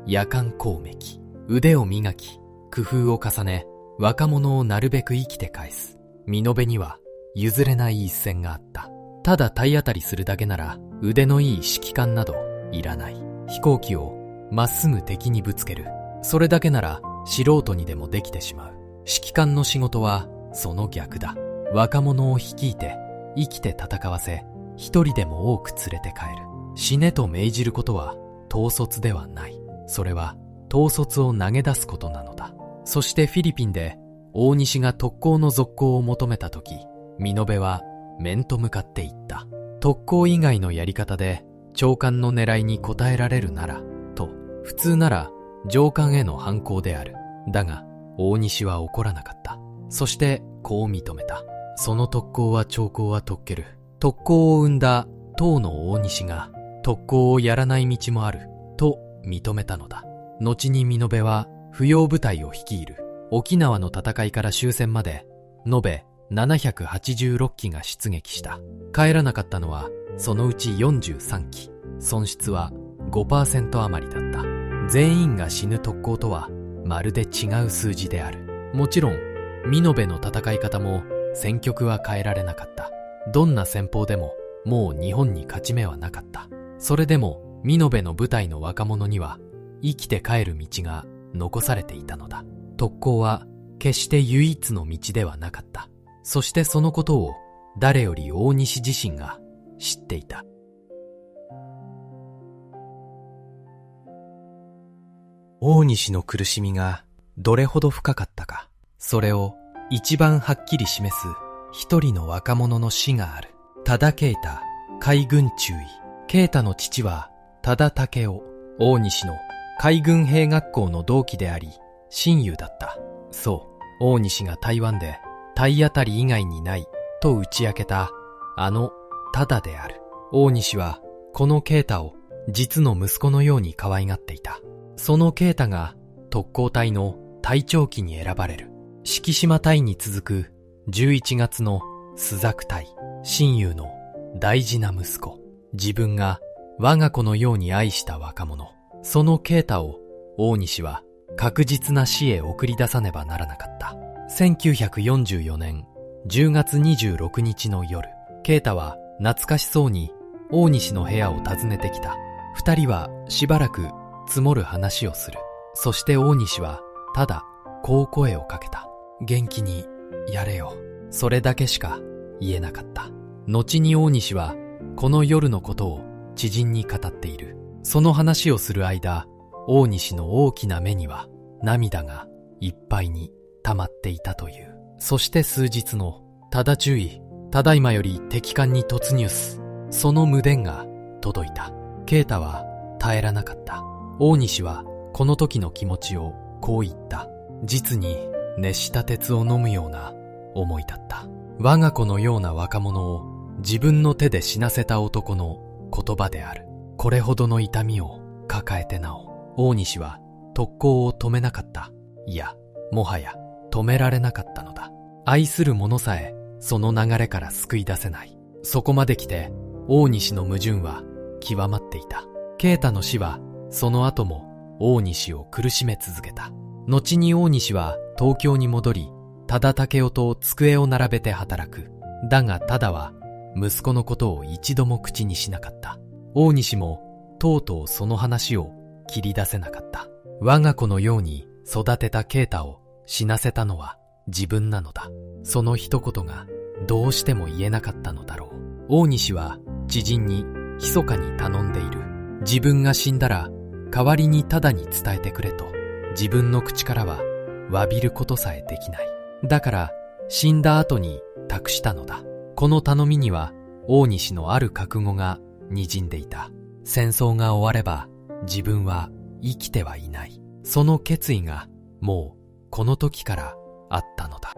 夜間攻撃。腕を磨き、工夫を重ね、若者をなるべく生きて返す。美濃部には譲れない一線があった。ただ体当たりするだけなら腕のいい指揮官などいらない。飛行機をまっすぐ敵にぶつける。それだけなら素人にでもできてしまう。指揮官の仕事はその逆だ。若者を率いて生きて戦わせ、一人でも多く連れて帰る。死ねと命じることは統率ではない。それは統率を投げ出すことなのだ。そしてフィリピンで大西が特攻の続行を求めたとき、美濃部は面と向かって言った。特攻以外のやり方で長官の狙いに応えられるなら、と、普通なら上官への反抗である。だが、大西は怒らなかった。そしてこう認めた。その特攻は兆候は解ける。特攻を生んだ当の大西が特攻をやらない道もある、と認めたのだ。後に美濃部は扶養部隊を率いる。沖縄の戦いから終戦まで、延べ786機が出撃した。帰らなかったのはそのうち43機。損失は 5% 余りだった。全員が死ぬ特攻とはまるで違う数字である。もちろん美濃部の戦い方も戦局は変えられなかった。どんな戦法でももう日本に勝ち目はなかった。それでも美濃部の部隊の若者には生きて帰る道が残されていたのだ。特攻は決して唯一の道ではなかった。そしてそのことを誰より大西自身が知っていた。大西の苦しみがどれほど深かったか、それを一番はっきり示す一人の若者の死がある。多田啓太、海軍中尉。啓太の父は多田武雄、大西の海軍兵学校の同期であり親友だった。そう、大西が台湾で体当たり以外にないと打ち明けたあの多田である。大西はこの啓太を実の息子のように可愛がっていた。その啓太が特攻隊の隊長期に選ばれる。敷島隊に続く11月の朱雀隊。親友の大事な息子。自分が我が子のように愛した若者。その啓太を大西は確実な死へ送り出さねばならなかった。1944年10月26日の夜、ケイタは懐かしそうに大西の部屋を訪ねてきた。二人はしばらく積もる話をする。そして大西はただこう声をかけた。元気にやれよ。それだけしか言えなかった。後に大西はこの夜のことを知人に語っている。その話をする間、大西の大きな目には涙がいっぱいに溜まっていたという。そして数日の、ただ注意、ただいまより敵艦に突入す。その無電が届いた。ケイタは耐えらなかった。大西はこの時の気持ちをこう言った。実に熱した鉄を飲むような思いだった。我が子のような若者を自分の手で死なせた男の言葉である。これほどの痛みを抱えてなお、大西は特攻を止めなかった。いや、もはや止められなかったのだ。愛する者さえその流れから救い出せない。そこまで来て大西の矛盾は極まっていた。ケイタの死はその後も大西を苦しめ続けた。後に大西は東京に戻り、多田武雄と机を並べて働く。だが多田は息子のことを一度も口にしなかった。大西もとうとうその話を切り出せなかった。我が子のように育てたケイタを死なせたのは自分なのだ。その一言がどうしても言えなかったのだろう。大西は知人に密かに頼んでいる。自分が死んだら代わりに多田に伝えてくれと。自分の口からは詫びることさえできない。だから死んだ後に託したのだ。この頼みには大西のある覚悟が滲んでいた。戦争が終われば自分は生きてはいない。その決意がもうこの時からあったのだ。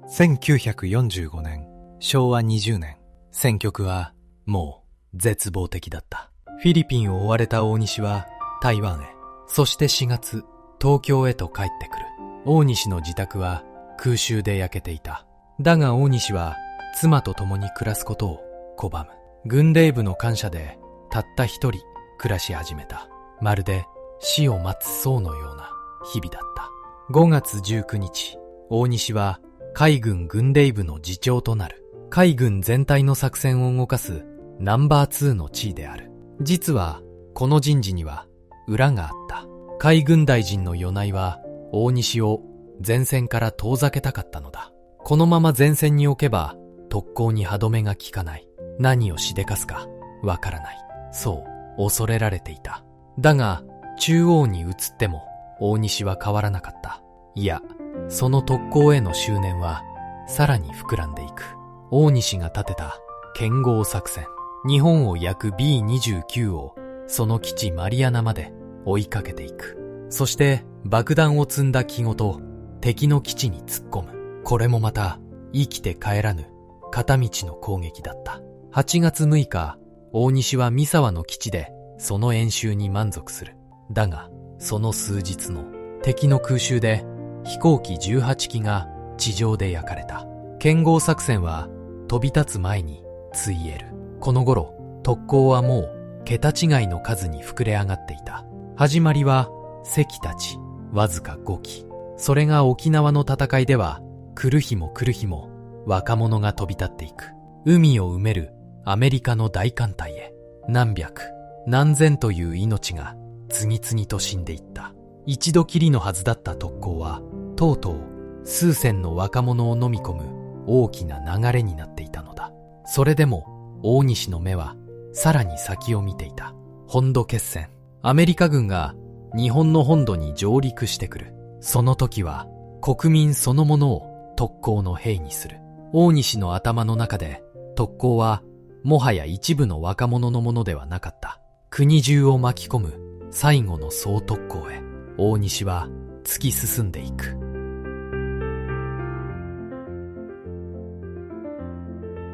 1945年、昭和20年、戦局はもう絶望的だった。フィリピンを追われた大西は台湾へ、そして4月、東京へと帰ってくる。大西の自宅は空襲で焼けていた。だが大西は妻と共に暮らすことを拒む。軍令部の官舎でたった一人暮らし始めた。まるで死を待つ僧のような日々だった。5月19日、大西は海軍軍令部の次長となる。海軍全体の作戦を動かすナンバー2の地位である。実はこの人事には裏があった。海軍大臣の米内は大西を前線から遠ざけたかったのだ。このまま前線に置けば特攻に歯止めが効かない。何をしでかすかわからない。そう恐れられていた。だが中央に移っても大西は変わらなかった。いや、その特攻への執念はさらに膨らんでいく。大西が立てた剣豪作戦。日本を焼く B29 をその基地マリアナまで追いかけていく。そして爆弾を積んだ機ごと敵の基地に突っ込む。これもまた生きて帰らぬ片道の攻撃だった。8月6日、大西は三沢の基地でその演習に満足する。だがその数日の敵の空襲で飛行機18機が地上で焼かれた。剣豪作戦は飛び立つ前についえる。この頃、特攻はもう桁違いの数に膨れ上がっていた。始まりは関たちわずか5機。それが沖縄の戦いでは来る日も来る日も若者が飛び立っていく。海を埋めるアメリカの大艦隊へ何百何千という命が次々と死んでいった。一度きりのはずだった特攻はとうとう数千の若者を飲み込む大きな流れになっていたのだ。それでも大西の目はさらに先を見ていた。本土決戦、アメリカ軍が日本の本土に上陸してくる。その時は国民そのものを特攻の兵にする。大西の頭の中で特攻はもはや一部の若者のものではなかった。国中を巻き込む最後の総特攻へ大西は突き進んでいく。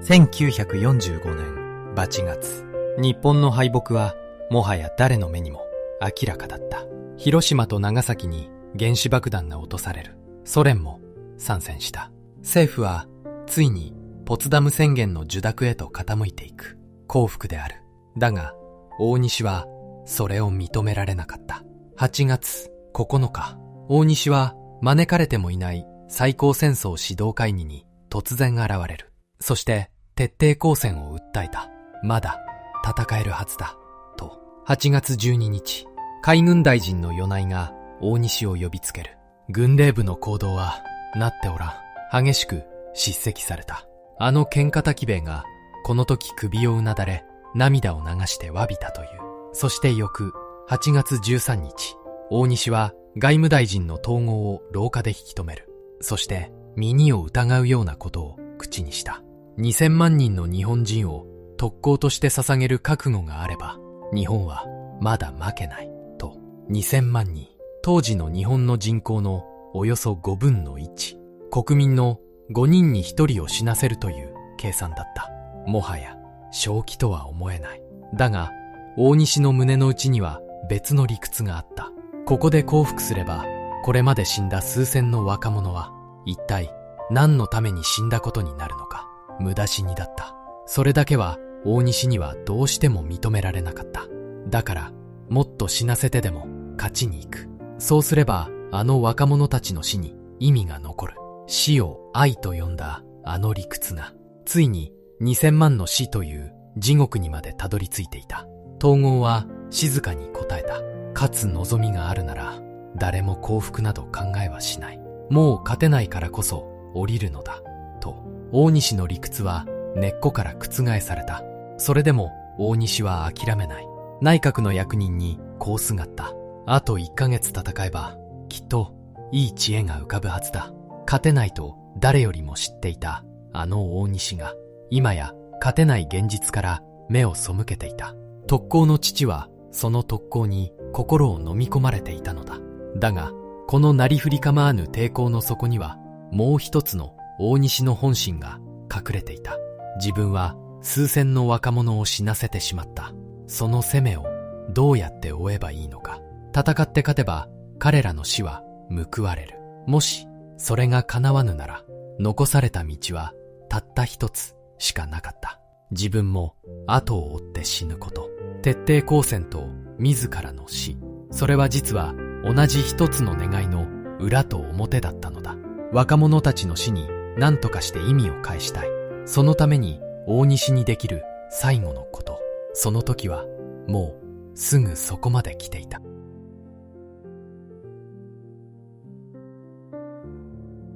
1945年8月、日本の敗北はもはや誰の目にも明らかだった。広島と長崎に原子爆弾が落とされる。ソ連も参戦した。政府はついにポツダム宣言の受諾へと傾いていく。幸福である。だが大西はそれを認められなかった。8月9日、大西は招かれてもいない最高戦争指導会議に突然現れる。そして徹底抗戦を訴えた。まだ戦えるはずだと。8月12日、海軍大臣の米内が大西を呼びつける。軍令部の行動はなっておらん。激しく叱責された。あの喧嘩焚き兵衛がこの時首をうなだれ涙を流して詫びたという。そして翌8月13日、大西は外務大臣の統合を廊下で引き止める。そして耳を疑うようなことを口にした。2000万人の日本人を特攻として捧げる覚悟があれば日本はまだ負けないと。2000万人、当時の日本の人口のおよそ5分の1、国民の5人に1人を死なせるという計算だった。もはや正気とは思えない。だが大西の胸の内には別の理屈があった。ここで降伏すればこれまで死んだ数千の若者は一体何のために死んだことになるのか。無駄死にだった。それだけは大西にはどうしても認められなかった。だからもっと死なせてでも勝ちに行く。そうすればあの若者たちの死に意味が残る。死を愛と呼んだあの理屈がついに2000万の死という地獄にまでたどり着いていた。統合は静かに答えた。勝つ望みがあるなら誰も降伏など考えはしない。もう勝てないからこそ降りるのだと。大西の理屈は根っこから覆された。それでも大西は諦めない。内閣の役人にこうすがった。あと1ヶ月戦えばきっといい知恵が浮かぶはずだ。勝てないと誰よりも知っていたあの大西が今や勝てない現実から目を背けていた。特攻の父はその特攻に心を飲み込まれていたのだ。だがこのなりふり構わぬ抵抗の底にはもう一つの大西の本心が隠れていた。自分は数千の若者を死なせてしまった。その責めをどうやって負えばいいのか。戦って勝てば彼らの死は報われる。もしそれが叶わぬなら残された道はたった一つしかなかった。自分も後を追って死ぬこと。徹底抗戦と自らの死。それは実は同じ一つの願いの裏と表だったのだ。若者たちの死に何とかして意味を返したい。そのために大西にできる最後のこと。その時はもうすぐそこまで来ていた。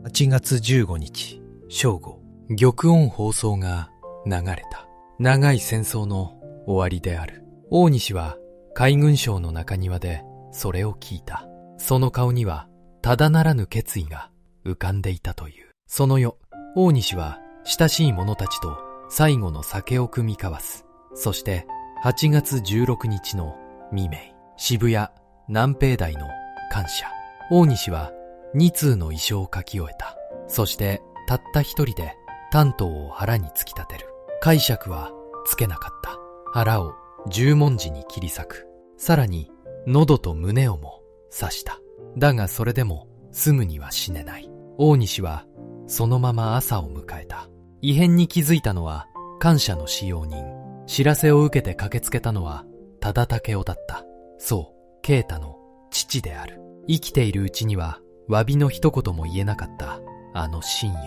8月15日正午、玉音放送が流れた。長い戦争の終わりである。大西は海軍省の中庭でそれを聞いた。その顔にはただならぬ決意が浮かんでいたという。その夜、大西は親しい者たちと最後の酒を酌み交わす。そして8月16日の未明、渋谷南平台の官舎。大西は2通の遺書を書き終えた。そしてたった一人で短刀を腹に突き立てる。解釈はつけなかった。腹を十文字に切り裂く。さらに喉と胸をも刺した。だがそれでもすぐには死ねない。大西はそのまま朝を迎えた。異変に気づいたのは官舎の使用人。知らせを受けて駆けつけたのは多田武雄だった。そう、啓太の父である。生きているうちには詫びの一言も言えなかったあの親友。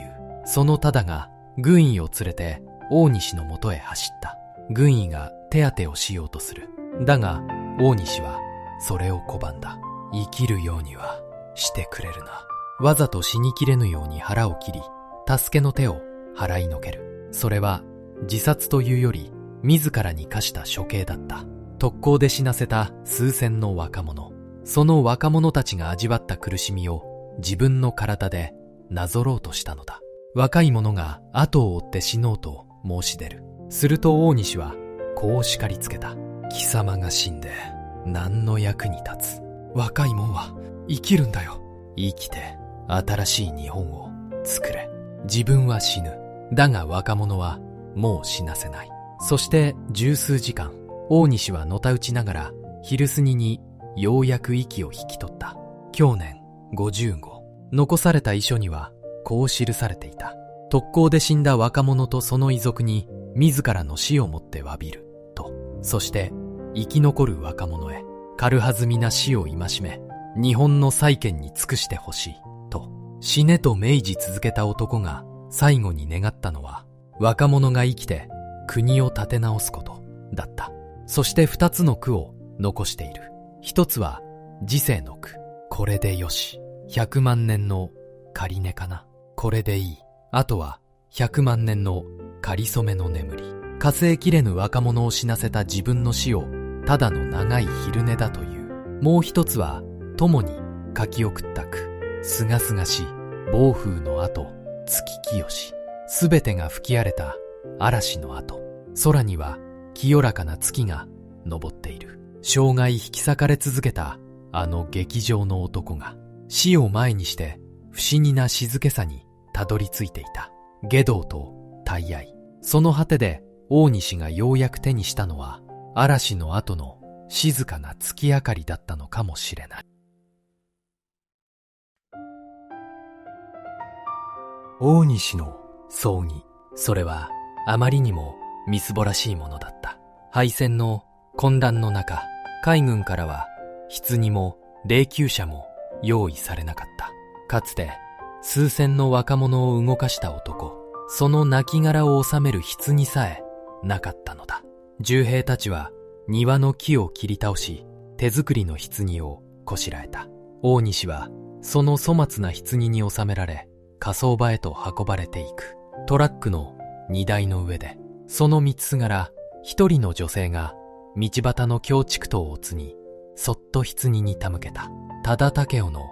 その多田が軍医を連れて大西のもとへ走った。軍医が手当てをしようとする。だが大西はそれを拒んだ。生きるようにはしてくれるな。わざと死にきれぬように腹を切り、助けの手を払いのける。それは自殺というより自らに課した処刑だった。特攻で死なせた数千の若者。その若者たちが味わった苦しみを自分の体でなぞろうとしたのだ。若い者が後を追って死のうと申し出る。すると大西はこう叱りつけた。貴様が死んで何の役に立つ。若い者は生きるんだよ。生きて新しい日本を作れ。自分は死ぬ。だが若者はもう死なせない。そして十数時間、大西はのたうちながら昼過ぎにようやく息を引き取った。享年55。残された遺書にはこう記されていた。特攻で死んだ若者とその遺族に自らの死をもって詫びると。そして生き残る若者へ軽はずみな死を戒め、日本の再建に尽くしてほしいと死ねと命じ続けた男が最後に願ったのは、若者が生きて国を立て直すことだった。そして2つの句を残している。一つは時世の句、これでよし。100万年の仮寝かな、これでいい。あとは100万年の仮初めの眠り。数えきれぬ若者を死なせた自分の死をただの長い昼寝だという。もう一つは友に書き送った句、すがすがしい暴風の後、月清し。すべてが吹き荒れた嵐の後、空には清らかな月が昇っている。生涯引き裂かれ続けたあの劇場の男が死を前にして不思議な静けさにたどり着いていた。下道と大愛。その果てで大西がようやく手にしたのは嵐の後の静かな月明かりだったのかもしれない。大西の葬儀。それはあまりにもみすぼらしいものだった。敗戦の混乱の中、海軍からは棺も霊柩車も用意されなかった。かつて数千の若者を動かした男、その亡骸を収める棺さえなかったのだ。従兵たちは庭の木を切り倒し、手作りの棺をこしらえた。大西はその粗末な棺に収められ、火葬場へと運ばれていく。トラックの荷台の上で、その三つすがら一人の女性が道端の京畜刀を継ぎ、そっと棺に手向けた。多田武雄の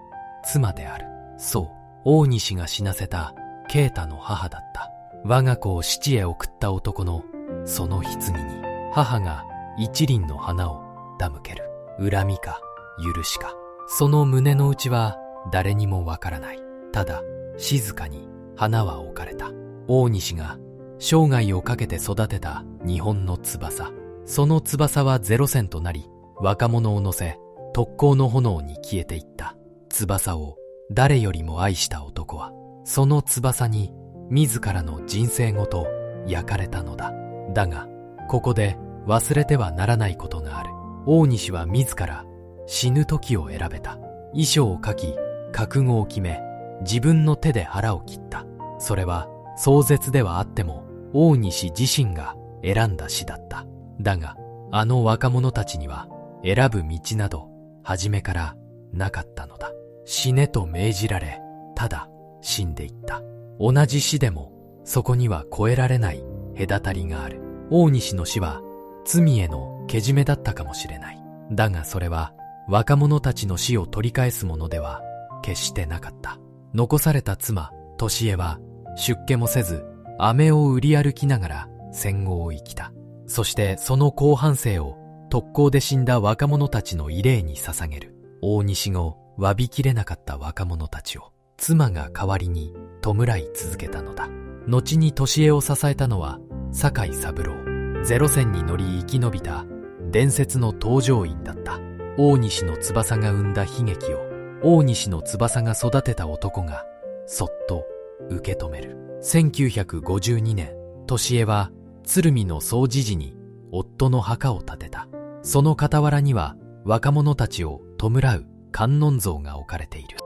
妻である。そう、大西が死なせた啓太の母だった。我が子を七へ送った男のその棺に母が一輪の花を手向ける。恨みか許しか、その胸の内は誰にもわからない。ただ静かに花は置かれた。大西が生涯をかけて育てた日本の翼。その翼はゼロ戦となり、若者を乗せ特攻の炎に消えていった。翼を誰よりも愛した男は、その翼に自らの人生ごと焼かれたのだ。だがここで忘れてはならないことがある。大西は自ら死ぬ時を選べた。遺書を書き、覚悟を決め、自分の手で腹を切った。それは壮絶ではあっても大西自身が選んだ死だった。だがあの若者たちには選ぶ道など初めからなかったのだ。死ねと命じられ、ただ死んでいった。同じ死でもそこには越えられない隔たりがある。大西の死は罪へのけじめだったかもしれない。だがそれは若者たちの死を取り返すものでは決してなかった。残された妻俊恵は出家もせず、飴を売り歩きながら戦後を生きた。そしてその後半生を特攻で死んだ若者たちの慰霊に捧げる。大西が詫びきれなかった若者たちを妻が代わりに弔い続けたのだ。後に俊恵を支えたのは酒井三郎。ゼロ戦に乗り生き延びた伝説の搭乗員だった。大西の翼が生んだ悲劇を大西の翼が育てた男がそっと受け止める。1952年、俊恵は鶴見の総持寺に夫の墓を建てた。その傍らには若者たちを弔う観音像が置かれている。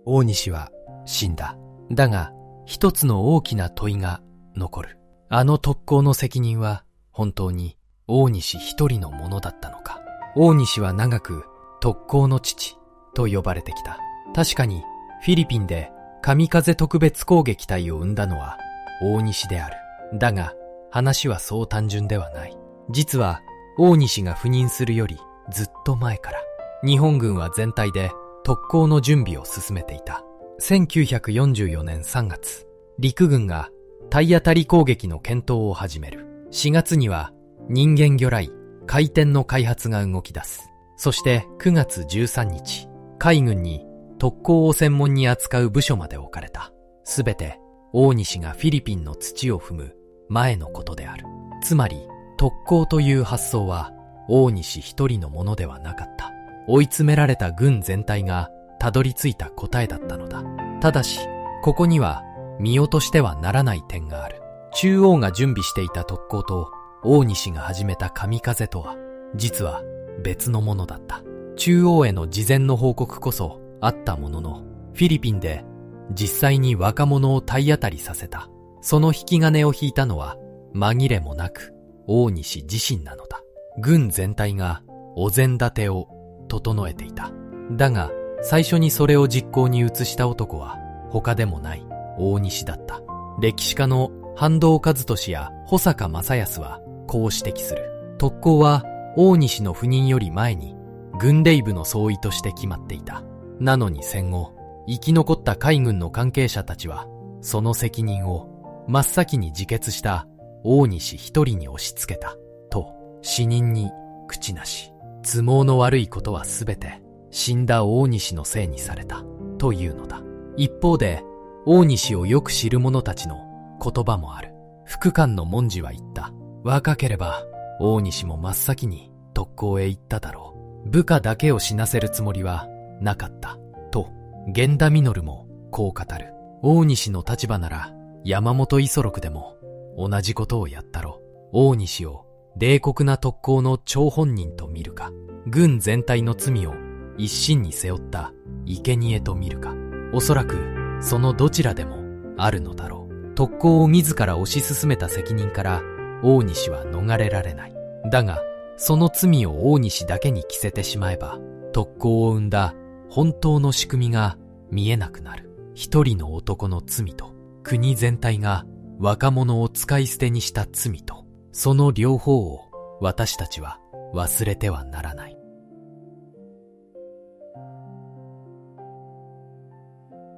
大西は死んだ。だが一つの大きな問いが残る。あの特攻の責任は本当に大西一人のものだったのか。大西は長く特攻の父と呼ばれてきた。確かにフィリピンで神風特別攻撃隊を生んだのは大西である。だが話はそう単純ではない。実は大西が赴任するよりずっと前から日本軍は全体で特攻の準備を進めていた。1944年3月、陸軍が体当たり攻撃の検討を始める。4月には人間魚雷、回転の開発が動き出す。そして9月13日、海軍に特攻を専門に扱う部署まで置かれた。すべて大西がフィリピンの土を踏む前のことである。つまり特攻という発想は大西一人のものではなかった。追い詰められた軍全体がたどり着いた答えだったのだ。ただしここには見落としてはならない点がある。中央が準備していた特攻と大西が始めた神風とは、実は別のものだった。中央への事前の報告こそあったものの、フィリピンで実際に若者を体当たりさせた。その引き金を引いたのは紛れもなく大西自身なのだ。軍全体がお膳立てを整えていた。だが最初にそれを実行に移した男は他でもない大西だった。歴史家の半藤一俊や保坂正康はこう指摘する。特攻は大西の赴任より前に軍令部の総意として決まっていた。なのに戦後、生き残った海軍の関係者たちはその責任を真っ先に自決した大西一人に押し付けた。と、死人に口なし。都合の悪いことはすべて死んだ大西のせいにされた。というのだ。一方で、大西をよく知る者たちの言葉もある。副官の文次は言った。若ければ、大西も真っ先に特攻へ行っただろう。部下だけを死なせるつもりはなかった。と、源田実もこう語る。大西の立場なら、山本五十六でも同じことをやったろう。大西を冷酷な特攻の張本人と見るか、軍全体の罪を一身に背負った生贄と見るか、おそらくそのどちらでもあるのだろう。特攻を自ら推し進めた責任から大西は逃れられない。だが、その罪を大西だけに着せてしまえば、特攻を生んだ本当の仕組みが見えなくなる。一人の男の罪と、国全体が若者を使い捨てにした罪と、その両方を私たちは忘れてはならない。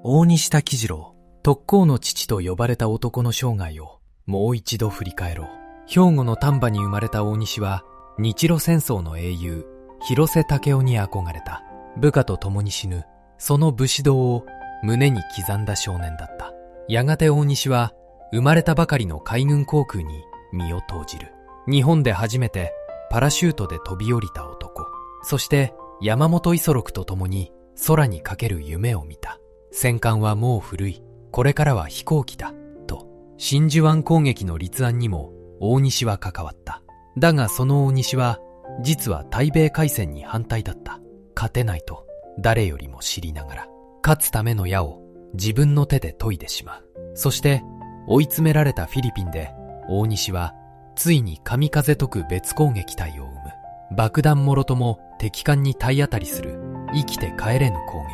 大西滝次郎、特攻の父と呼ばれた男の生涯をもう一度振り返ろう。兵庫の丹波に生まれた大西は、日露戦争の英雄、広瀬武雄に憧れた。部下と共に死ぬ、その武士道を胸に刻んだ少年だった。やがて大西は、生まれたばかりの海軍航空に身を投じる。日本で初めてパラシュートで飛び降りた男。そして山本五十六と共に空にかける夢を見た。戦艦はもう古い。これからは飛行機だ。と、真珠湾攻撃の立案にも大西は関わった。だがその大西は、実は対米開戦に反対だった。勝てないと誰よりも知りながら、勝つための矢を自分の手で研いでしまう。そして追い詰められたフィリピンで大西はついに神風特別攻撃隊を生む。爆弾もろとも敵艦に体当たりする生きて帰れぬ攻撃。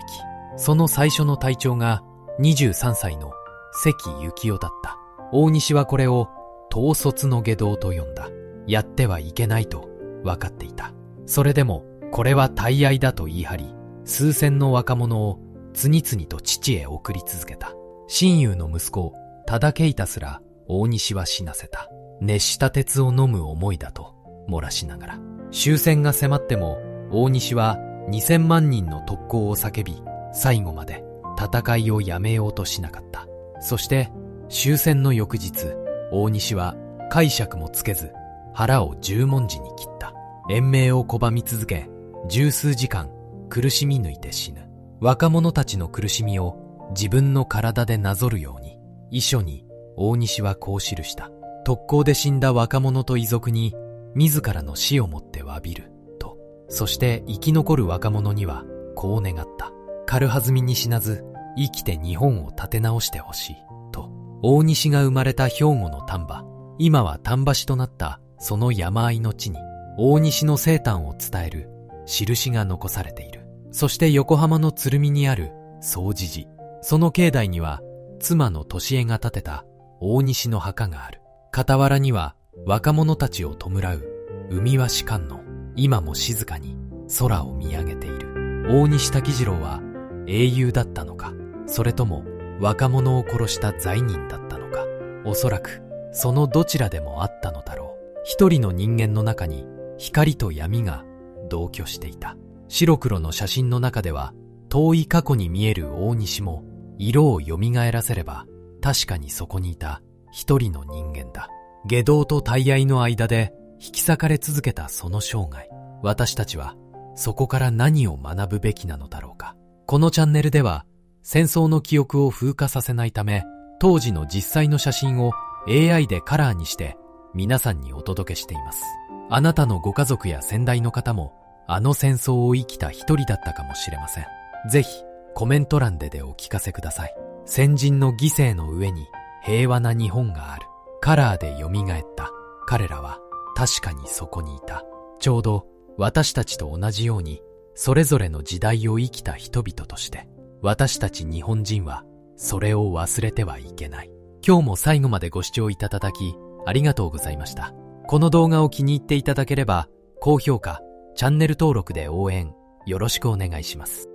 その最初の隊長が23歳の関幸夫だった。大西はこれを統率の下道と呼んだ。やってはいけないと分かっていた。それでもこれは大愛だと言い張り、数千の若者を次々と父へ送り続けた。親友の息子多田啓太すら大西は死なせた。熱した鉄を飲む思いだと漏らしながら、終戦が迫っても大西は2000万人の特攻を叫び、最後まで戦いをやめようとしなかった。そして終戦の翌日、大西は解釈もつけず腹を十文字に切った。延命を拒み続け、十数時間苦しみ抜いて死ぬ。若者たちの苦しみを自分の体でなぞるように、遺書に大西はこう記した。特攻で死んだ若者と遺族に自らの死をもって詫びると。そして生き残る若者にはこう願った。軽はずみに死なず生きて日本を立て直してほしいと。大西が生まれた兵庫の丹波、今は丹波市となったその山あいの地に大西の生誕を伝える印が残されている。そして横浜の鶴見にある総持寺、その境内には妻の俊恵が建てた大西の墓がある。傍らには若者たちを弔う海鷲観音、今も静かに空を見上げている。大西滝次郎は英雄だったのか、それとも若者を殺した罪人だったのか。おそらくそのどちらでもあったのだろう。一人の人間の中に光と闇が同居していた。白黒の写真の中では遠い過去に見える大西も色を蘇らせれば確かにそこにいた一人の人間だ。下道と大愛の間で引き裂かれ続けたその生涯、私たちはそこから何を学ぶべきなのだろうか。このチャンネルでは戦争の記憶を風化させないため、当時の実際の写真を AI でカラーにして皆さんにお届けしています。あなたのご家族や先代の方もあの戦争を生きた一人だったかもしれません。ぜひコメント欄でお聞かせください。先人の犠牲の上に平和な日本がある。カラーで蘇った。彼らは確かにそこにいた。ちょうど私たちと同じようにそれぞれの時代を生きた人々として、私たち日本人はそれを忘れてはいけない。今日も最後までご視聴いただきありがとうございました。この動画を気に入っていただければ高評価、チャンネル登録で応援よろしくお願いします。